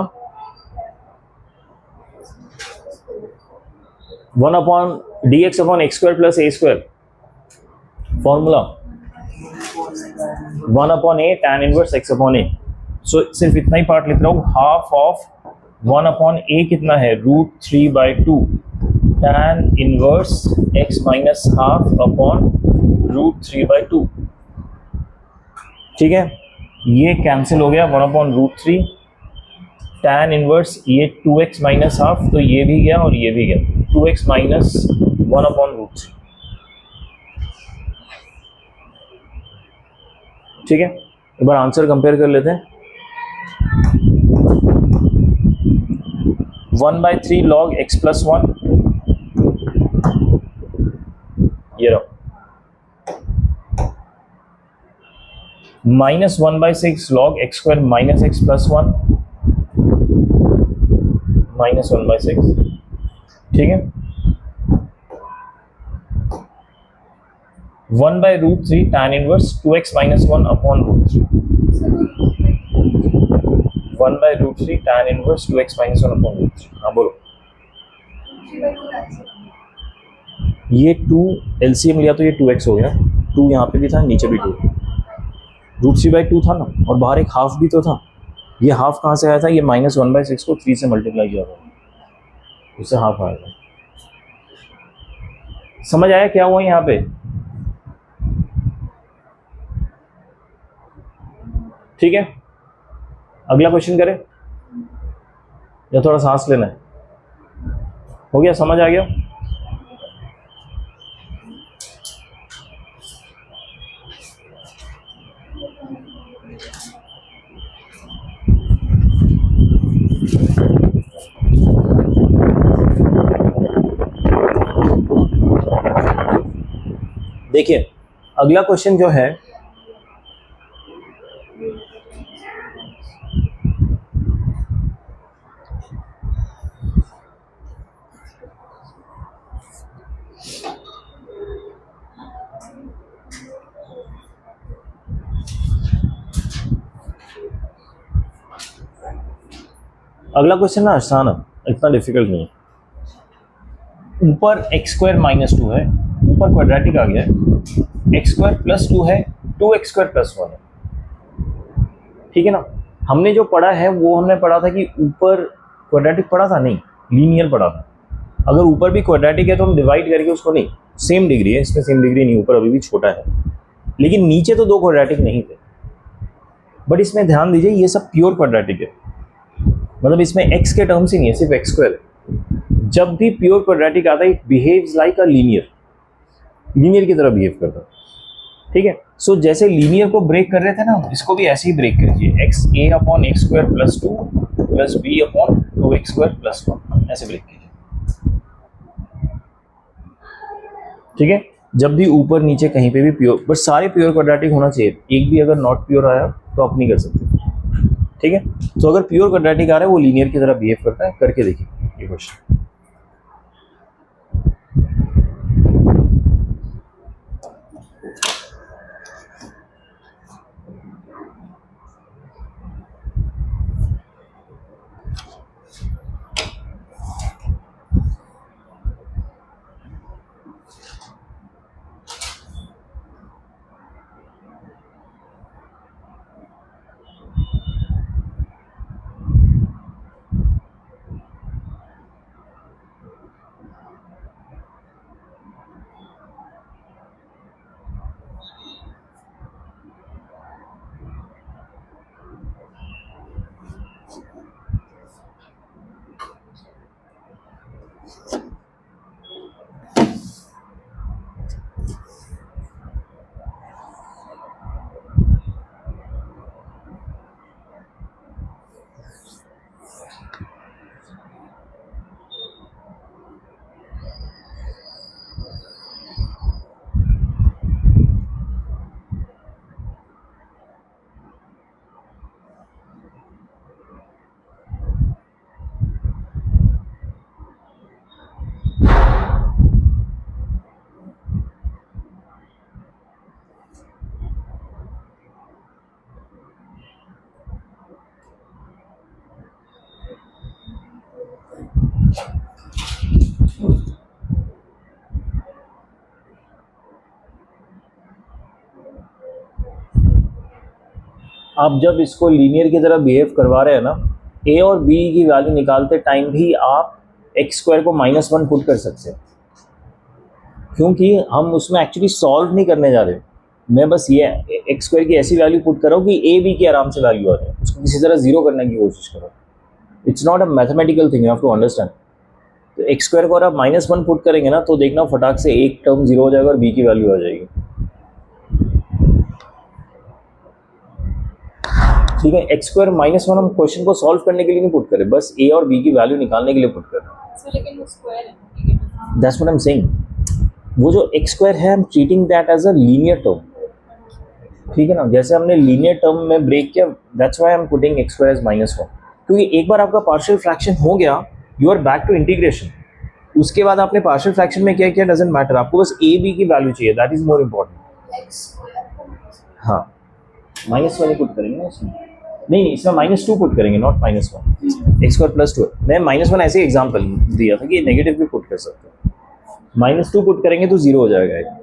1/dx/x² + a², formula 1/a tan inverse x/a। सो सिर्फ इतना ही पार्ट लिख रहा हूँ, हाफ ऑफ 1/a कितना है? √3/2 tan इनवर्स x -½ √3/2, ठीक है। ये कैंसिल हो गया, 1/√3 tan इनवर्स ये 2x माइनस हाफ, तो ये भी गया और ये भी गया, 2x माइनस 1/√3। ठीक है, एक बार आंसर कंपेयर कर लेते हैं। 1/3 log x प्लस 1, ये रहो, minus 1/6 log x square minus x plus 1, minus 1/6। ठीक है, 1/√3 tan inverse 2x minus 1/√3, 1/√3 tan inverse 2x minus 1/√3। हाँ बोलो। ये 2 एलसीएम लिया तो ये 2x हो गया, 2 यहाँ पे भी था, नीचे भी 2, √3/2 था ना, और बाहर एक हाफ भी तो था। ये हाफ कहाँ से आया था? ये माइनस 1/6 को 3 से मल्टीप्लाई किया था, उससे हाफ आया था। समझ आया क्या हुआ यहाँ पे? ठीक है, अगला क्वेश्चन करें या थोड़ा सांस लेना है? हो गया, समझ आ गया? देखिए अगला क्वेश्चन जो है, अगला क्वेश्चन ना आसान है, इतना डिफिकल्ट नहीं है। ऊपर x स्क्वायर माइनस 2 है, ऊपर क्वाड्रेटिक आ गया है, x स्क्वायर प्लस 2 है, 2x स्क्वायर प्लस 1 है। ठीक है ना, हमने जो पढ़ा है वो हमने पढ़ा था कि ऊपर क्वाड्रेटिक पढ़ा था, नहीं लीनियर पढ़ा था। अगर ऊपर भी क्वाड्रेटिक है तो हम डिवाइड करके उसको, नहीं सेम डिग्री है, इसमें सेम डिग्री नहीं, ऊपर अभी भी छोटा है, लेकिन नीचे तो 2 क्वाड्रेटिक नहीं थे। बट इसमें ध्यान दीजिए ये सब प्योर क्वाड्रेटिक है, मतलब इसमें x के टर्म्स ही नहीं है, सिर्फ x स्क्वायर है। जब भी प्योर क्वाड्रेटिक आता है it behaves like a linear, linear की तरह बिहेव करता है। ठीक है, सो जैसे लीनियर को ब्रेक कर रहे थे ना, इसको भी ऐसे ही ब्रेक कीजिए, x a upon x square plus 2 plus b upon 2x square plus 1, ऐसे ब्रेक कीजिए। ठीक है, जब भी ऊपर नीचे कहीं पे भी प्योर, बट सारे प्योर क्वाड्रेटिक होना चाहिए, एक भी अगर नॉट प्योर आया तो आप नहीं कर सकते। ठीक है, तो अगर प्योर क्वाड्रेटिक आ रहा है वो लीनियर की तरह बिहेव करता है, करके देखिए ये क्वेश्चन। आप जब इसको लीनियर की तरह बिहेव करवा रहे हैं ना, a और b की वैल्यू निकालते टाइम भी आप x स्क्वायर को -1 पुट कर सकते हैं, क्योंकि हम उसमें एक्चुअली सॉल्व नहीं करने जा रहे। मैं बस ये x स्क्वायर की ऐसी वैल्यू पुट कर रहा हूँ कि a b की आराम से वैल्यू आ जाए, उसको किसी तरह जीरो करने की कोशिश करो। It's not a mathematical thing, you have to understand. तो एक्स स्क्वायर को अगर आप -1 पुट करेंगे ना तो देखना फटाक से एक टर्म 0 हो जाएगा और बी की वैल्यू आ जाएगी। ठीक है, एक्स स्क्वायर -1 हम क्वेश्चन को सॉल्व करने के लिए नहीं पुट करें, बस ए और बी की वैल्यू निकालने के लिए पुट कर रहे हैं। लेकिन वो स्क्वायर है। That's what I am saying. वो जो एक्स स्क्वायर है, I am treating that as a linear term. ठीक है ना, जैसे हमने लीनियर टर्म में ब्रेक किया, that's why I am putting x square as -1, क्योंकि एक बार आपका पार्शियल फ्रैक्शन हो गया, you are back to integration. उसके बाद आपने पार्शियल फ्रैक्शन में क्या किया डजंट मैटर, आपको बस ए बी की वैल्यू चाहिए, दैट इज मोर इम्पोर्टेंट। हाँ, -1 ही पुट करेंगे ना इसमें, नहीं इसमें -2 पुट करेंगे, नॉट -1। एक्स स्क्वायर +2, मैं -1 ऐसे एग्जाम्पल दिया था कि नेगेटिव भी पुट कर सकते हैं। -2 पुट करेंगे तो 0 हो जाएगा।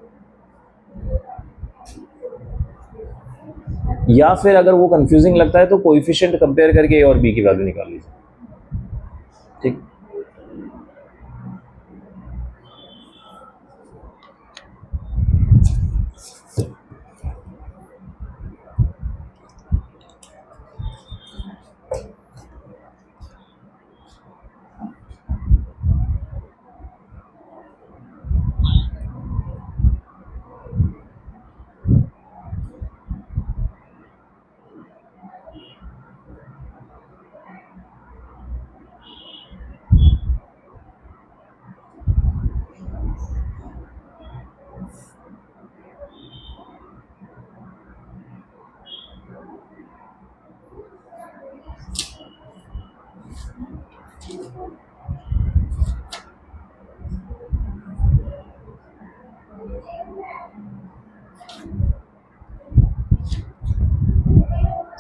या फिर अगर वो कंफ्यूजिंग लगता है तो कोएफिशिएंट कंपेयर करके ए और बी की वैल्यू निकाल लीजिए। ठीक,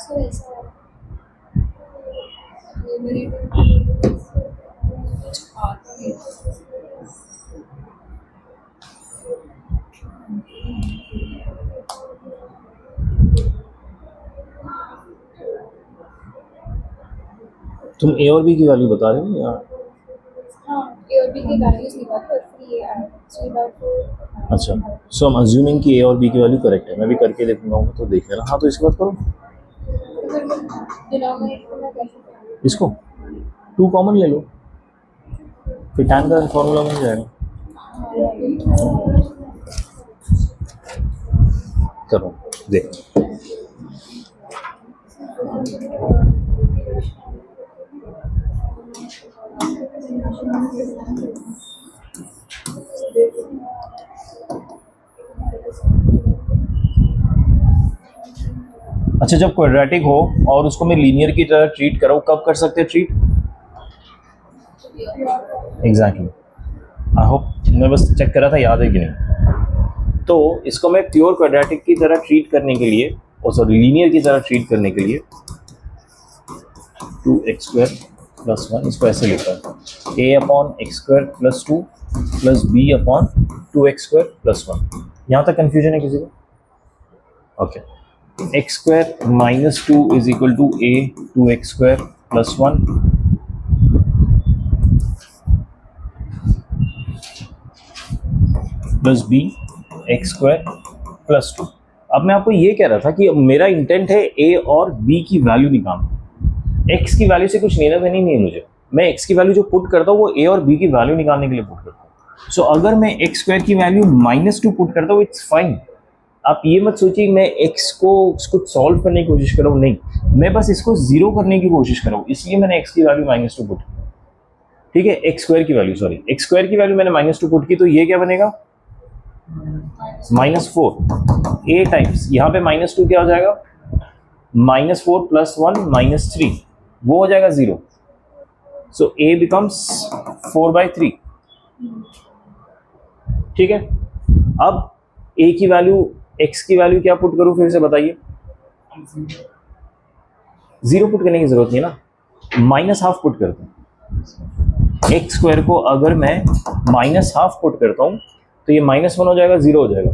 So ऐसा ये मेरी कुछ आता है। तुम ए और बी की वैल्यू बता रहे हो या? हाँ, ए और बी की वैल्यूज निकाल कर फिर ये ऐड, सो दैट अच्छा, सो हम अज्यूमिंग कि ए और बी की वैल्यू करेक्ट है। मैं भी करके देखूंगा तो देख लेना। हाँ, तो इसके बाद करो डिनोमिनेटर में कैसे करें? इसको, 2 कॉमन ले लो, फिर tan का फॉर्मूला बन जाएगा। करो देख। अच्छा, जब क्वाड्रेटिक हो और उसको मैं लीनियर की तरह ट्रीट कराऊँ, कब कर सकते हैं ट्रीट? एग्जैक्टली, आई होप, मैं बस चेक कर रहा था याद है कि नहीं। तो इसको मैं प्योर क्वाड्रेटिक की तरह ट्रीट करने के लिए, और सॉरी लीनियर की तरह ट्रीट करने के लिए 2x² + 1 इसको ऐसे लिखा है, a/x² + 2 + b/2x² + 1। यहाँ तक कन्फ्यूजन है किसी को? Okay, x² - 2 = a 2x² + 1 + b x² + 2। अब मैं आपको ये कह रहा था कि मेरा इंटेंट है a और b की वैल्यू निकालना। x की वैल्यू से कुछ लेना देना नहीं है मुझे, मैं x की वैल्यू जो पुट करता हूँ वो a और b की वैल्यू निकालने के लिए पुट करता हूँ। सो अगर मैं x² की वैल्यू -2 पुट करता हूँ, इट्स फाइन। आप ये मत सोचिए मैं x को सॉल्व करने की कोशिश कर रहा हूँ, नहीं, मैं बस इसको 0 करने की कोशिश कर रहा हूँ, इसलिए मैंने x की वैल्यू -2 पुट की। ठीक है, x² की वैल्यू, सॉरी x² की वैल्यू मैंने -2 पुट की, तो ये क्या बनेगा? -4 a टाइम्स, यहाँ पे -2 क्या हो जाएगा? -4 + 1 -3, वो हो जाएगा 0। सो a बिकम्स 4/3। ठीक है, अब a की वैल्यू, x की वैल्यू क्या पुट करूं, फिर से बताइए। 0 पुट करने की जरूरत नहीं है ना, -½ पुट करते हैं। x² को अगर मैं -½ पुट करता हूं तो ये -1 हो जाएगा, 0 हो जाएगा।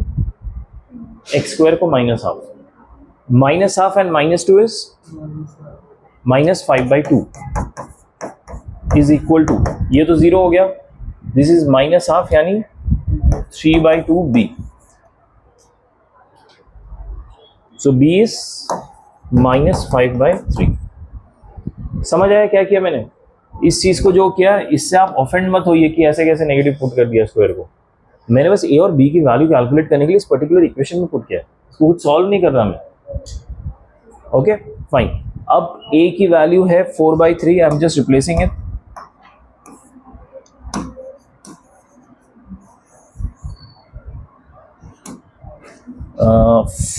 x² को -½ and -2 is -5/2 is equal to, ये तो 0 हो गया, दिस इज -½ यानी 3/2b। So b is -5/3। समझ आया क्या किया मैंने? इस चीज़ को जो किया, इससे आप ऑफेंड मत होइए कि ऐसे कैसे नेगेटिव पुट कर दिया स्क्वायर को। मैंने बस ए और बी की वैल्यू कैलकुलेट करने के लिए इस पर्टिकुलर इक्वेशन में पुट किया है, इसको कुछ सॉल्व नहीं कर रहा मैं। Okay fine. अब ए की वैल्यू है 4/3, I am just replacing it.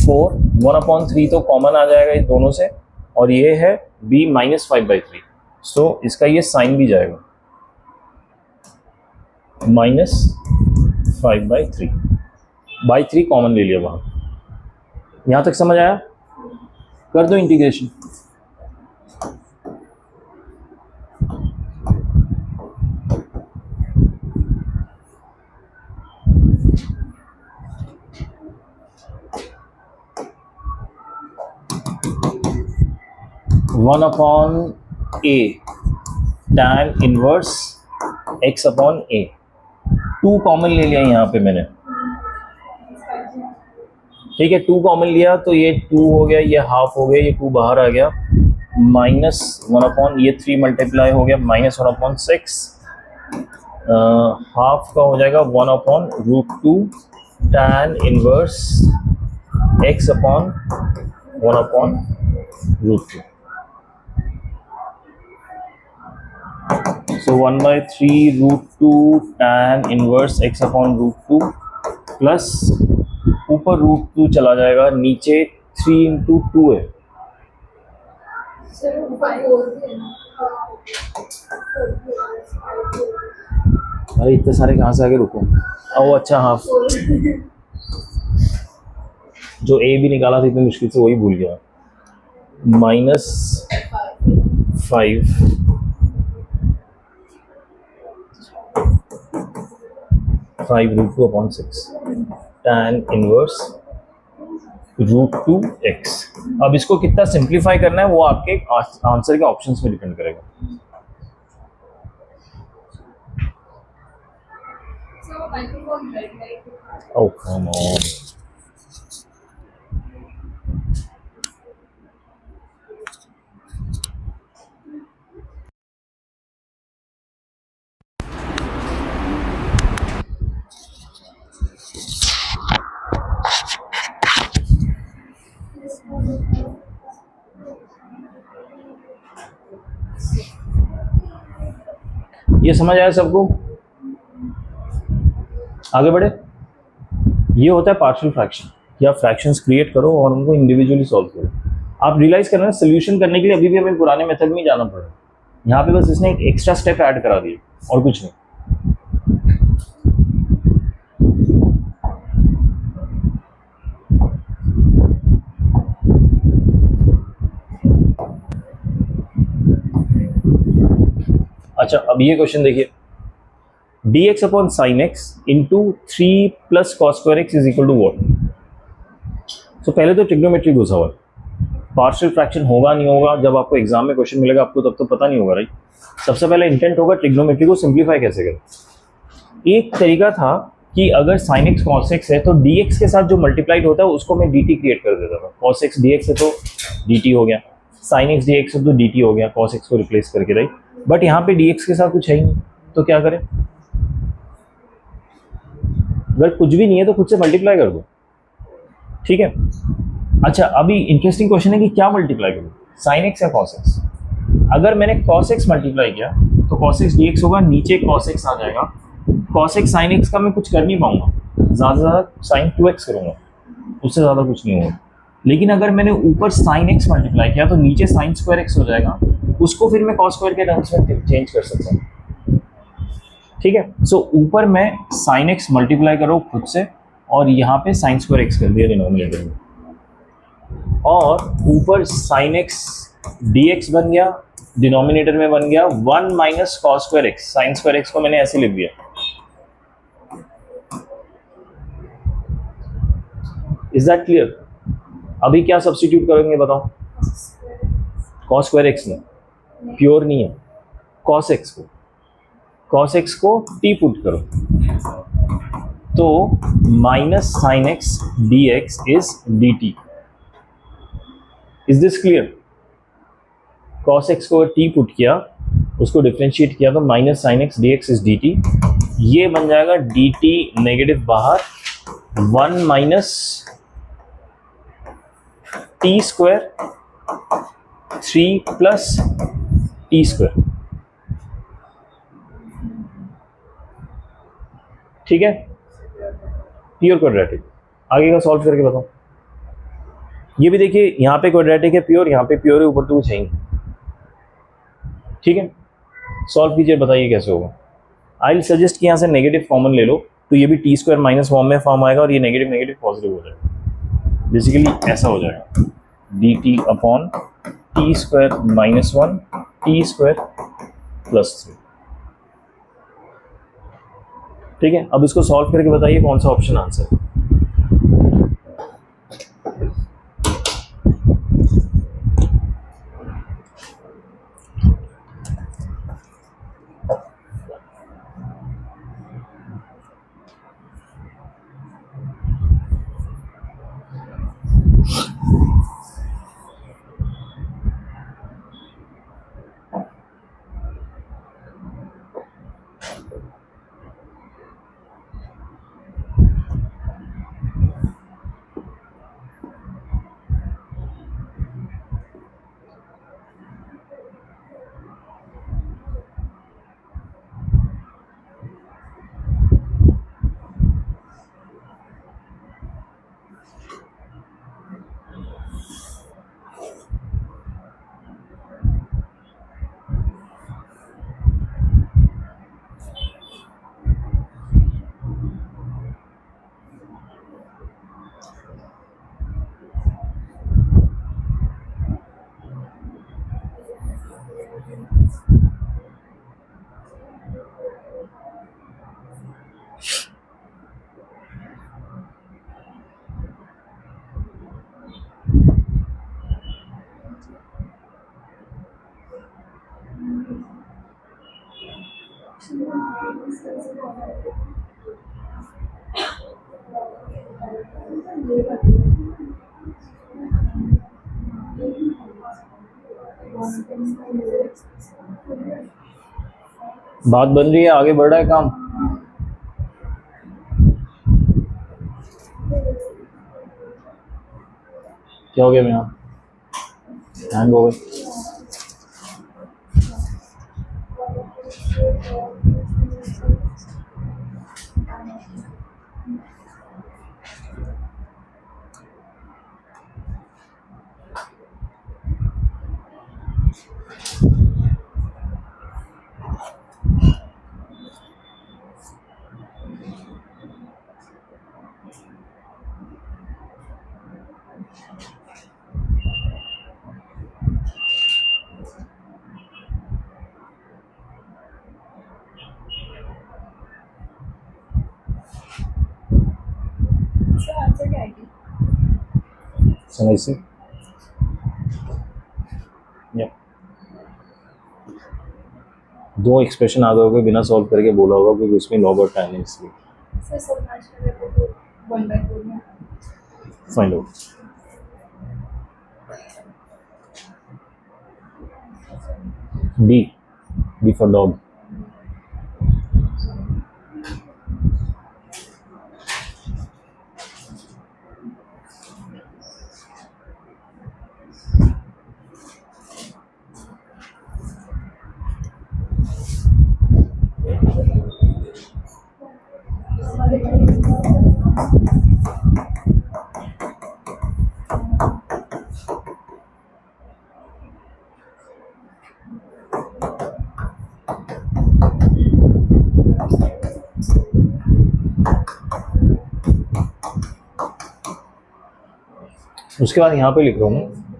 Four 1/3 तो कॉमन आ जाएगा इस दोनों से, और ये है b -5/3, सो इसका ये साइन भी जाएगा -5/3 कॉमन ले लिया वहां। यहां तक समझ आया? कर दो इंटीग्रेशन। वन अपॉन ए tan इनवर्स x अपॉन ए, 2 कॉमन ले लिया यहाँ पे मैंने, ठीक है। 2 कॉमन लिया तो ये 2 हो गया, ये हाफ हो गया, ये 2 बाहर आ गया, -1 अपॉन ये 3 मल्टीप्लाई हो गया -1/6, हाफ का हो जाएगा 1/√2 tan inverse x upon 1/√2। So 1/3√2 tan inverse x upon √2 plus ऊपर √2 चला जाएगा, नीचे 3 × 2 है। अरे इतने सारे कहाँ से आगे, रुको। ओ अच्छा, हाफ जो ए भी निकाला था इतनी मुश्किल से, वही भूल गया। -5/√2/6 tan इनवर्स √2x। अब इसको कितना सिंप्लीफाई करना है वो आपके आंसर के ऑप्शंस में डिपेंड करेगा। Oh, come on. ये समझ आया सबको? आगे बढ़े। ये होता है पार्शियल फ्रैक्शन, कि आप फ्रैक्शंस क्रिएट करो और उनको इंडिविजुअली सॉल्व करो। आप रियलाइज करना, सोल्यूशन करने के लिए अभी भी हमें पुराने मेथड में ही जाना पड़ा। यहाँ पे बस इसने एक एक्स्ट्रा स्टेप ऐड करा दिया और कुछ नहीं। अच्छा, अब ये क्वेश्चन देखिए, dx upon sine x into 3 + cos² is equal to what. तो पहले तो ट्रिग्नोमेट्री घुसा हुआ, पार्शियल फ्रैक्शन होगा नहीं होगा, जब आपको एग्जाम में क्वेश्चन मिलेगा आपको तब तो पता नहीं होगा, राइट। सबसे पहले इंटेंट होगा ट्रिग्नोमेट्री को सिंप्लीफाई कैसे करें। एक तरीका था कि अगर साइन एक्स कॉस एक्स है तो dx के साथ जो मल्टीप्लाइड होता है उसको मैं dt क्रिएट कर देता था। cos x dx है तो dt हो गया, साइन x dx है तो dt हो गया, cos x को रिप्लेस करके, राइट। बट यहाँ पे dx के साथ कुछ है ही नहीं, तो क्या करें? अगर कुछ भी नहीं है तो खुद से मल्टीप्लाई कर दो, ठीक है। अच्छा, अभी इंटरेस्टिंग क्वेश्चन है कि क्या मल्टीप्लाई करूँ, साइन एक्स या कॉस एक्स। अगर मैंने cos x मल्टीप्लाई किया तो cos x dx होगा, नीचे cos x आ जाएगा। cos x sin x का मैं कुछ कर नहीं पाऊंगा, ज़्यादा से ज़्यादा sin 2x करूँगा, उससे ज़्यादा कुछ नहीं होगा। लेकिन अगर मैंने ऊपर sin x मल्टीप्लाई किया तो नीचे sin² x हो जाएगा, उसको फिर मैं cos² के टर्म्स में चेंज कर सकता हूँ, ठीक है। सो ऊपर मैं sin x मल्टीप्लाई करो खुद से और यहाँ पे sin² x कर दिया डिनोमिनेटर में, और ऊपर sin x dx बन गया, डिनोमिनेटर में बन गया 1 - cos² x। sin² x को मैंने ऐसे लिख दिया। Is that clear? अभी क्या सब्स्टिट्यूट करेंगे बताओ? cos² x में प्योर नहीं है, cos x को t पुट करो तो -sin x dx is dt। Is this clear? cos x को t पुट किया उसको डिफ्रेंशिएट किया तो minus sine x D x is D T, ये बन जाएगा डी टी नेगेटिव बाहर 1 minus T square 3 plus t square. ठीक है, प्योर क्वाड्रेटिक। आगे का सॉल्व करके बताओ। ये भी देखिए यहाँ पे क्वाड्रेटिक है प्योर, यहाँ पे प्योर है, ऊपर तो कुछ है ही नहीं। ठीक है, सॉल्व कीजिए, बताइए कैसे होगा। आई विल सजेस्ट कि यहाँ से नेगेटिव कॉमन ले लो तो ये भी टी स्क्वायर माइनस फॉर्म में फॉर्म आएगा और ये नेगेटिव नेगेटिव पॉजिटिव हो जाएगा। बेसिकली ऐसा हो जाएगा d t upon T square minus 1 T square plus 3। ठीक है, अब इसको सॉल्व करके बताइए कौन सा ऑप्शन आंसर है। बात बन रही है, आगे बढ़ रहा है काम। क्या हो गया, मैं हैंग हो गए। आंसर क्या आएगी? समझ से दो एक्सप्रेशन आ गए होंगे बिना सॉल्व करके बोला होगा क्योंकि उसमें लॉग और tan है, इसलिए सर समझ में 1/4 में find out. D for dog। उसके बाद यहाँ पे लिख रहा हूँ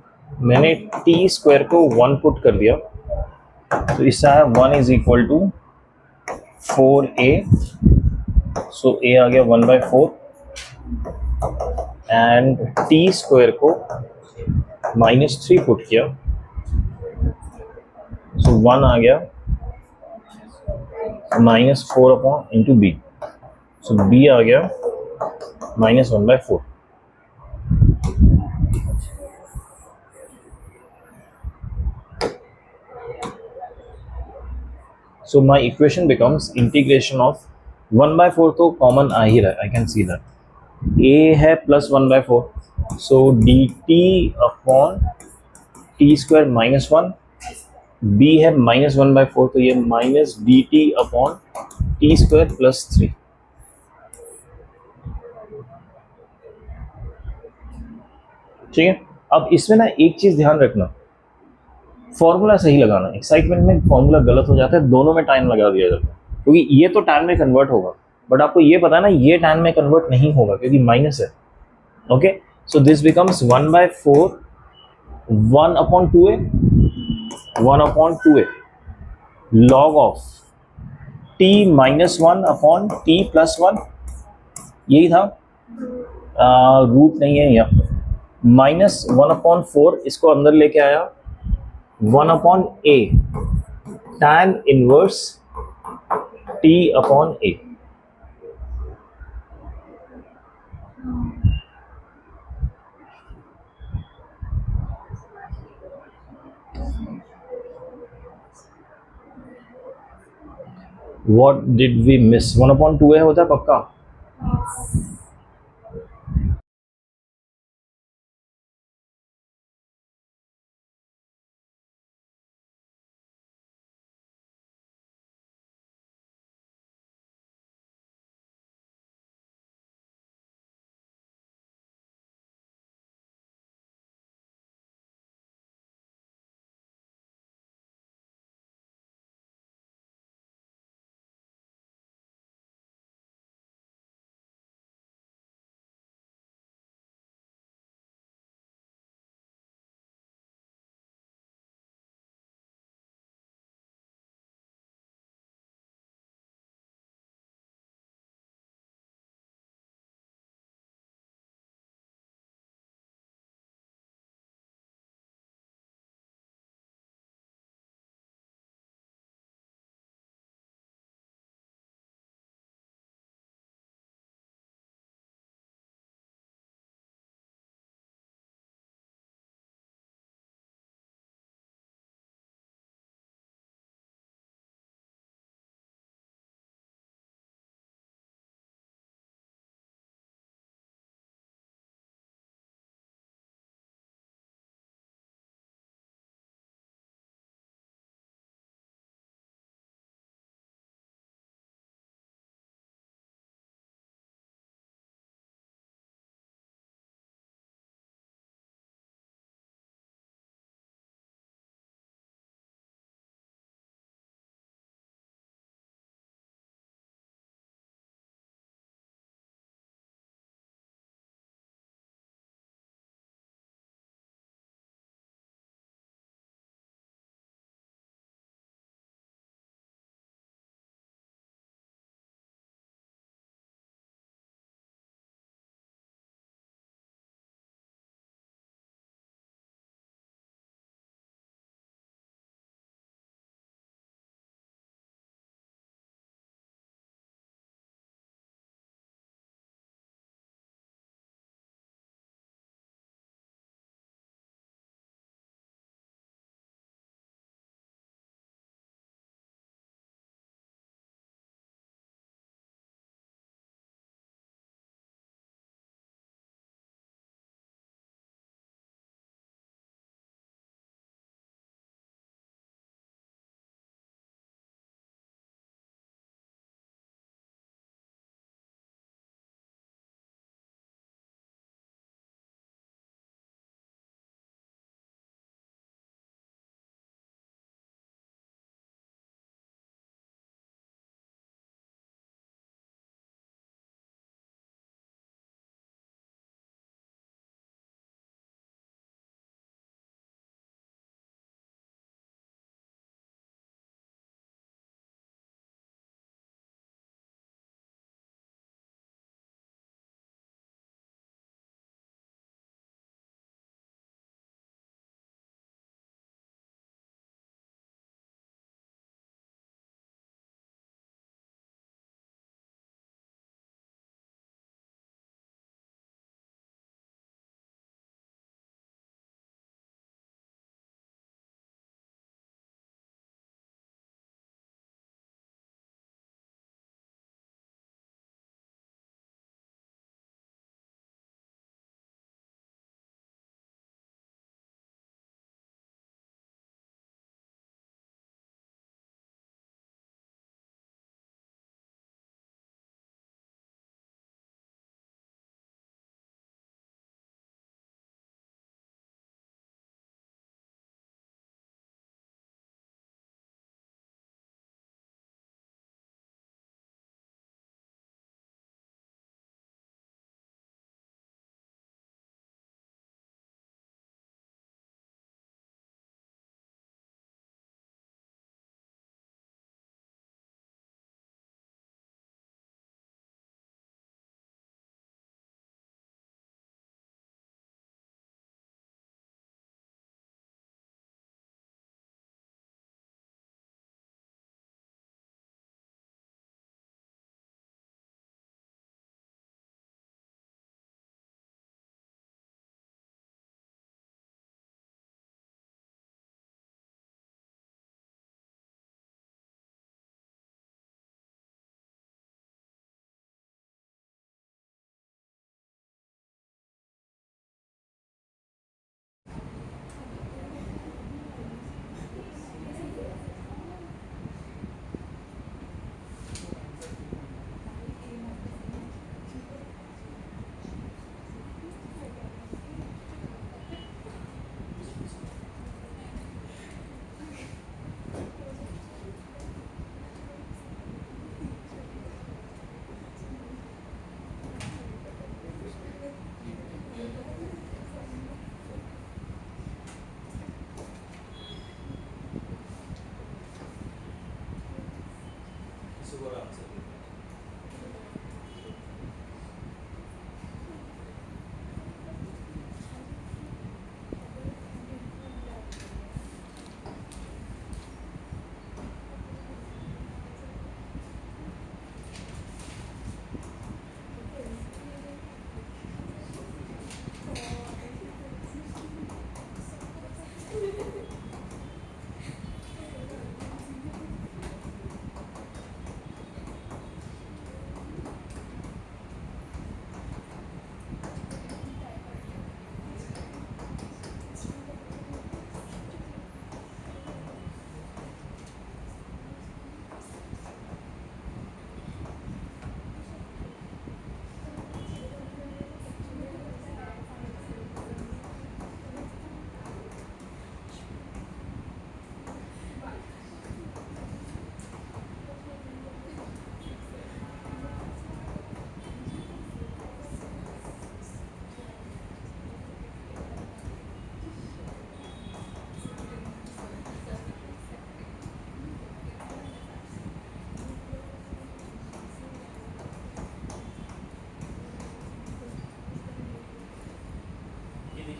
मैंने टी स्क्वायर को 1 पुट कर दिया तो इससे आया 1 is equal to 4a, so a आ गया 1/4 एंड टी स्क्वायर को -3 पुट किया सो 1 आ गया -4 अपॉन इंटू बी, सो b आ गया -1/4। So my equation becomes integration of 1/4 तो कॉमन आ ही रहा है, I can see that. A है plus 1/4, so dt upon T square minus one, b है -1/4 तो ये minus dt upon T square plus 3. ठीक है. अब इसमें ना एक चीज ध्यान रखना, फॉर्मूला सही लगाना. एक्साइटमेंट में फॉर्मूला गलत हो जाता है, दोनों में टाइम लगा दिया जाता है, क्योंकि ये तो टाइम में कन्वर्ट होगा, बट आपको ये पता है ना ये टाइम में कन्वर्ट नहीं होगा क्योंकि माइनस है. Okay, so this becomes 1/4 1/2a 1/2a log of t -1 upon t plus 1. यही था, रूट नहीं है यहाँ. -1/4 इसको अंदर लेके आया, 1/a tan inverse t upon a. What did we miss? 1/2a होता है पक्का. Yes.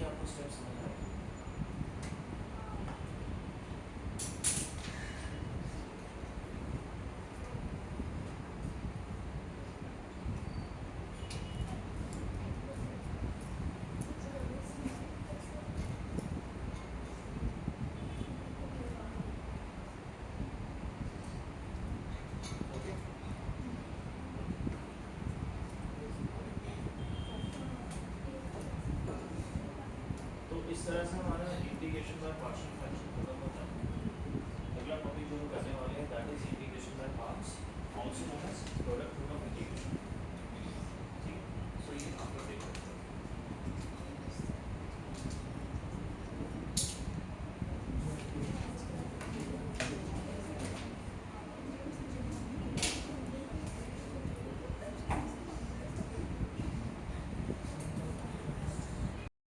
बाकी आपको स्टेप्स समझ आ रहे हैं? ओके, तो इस तरह से हमारा इंटीग्रेशन बाय पार्शियल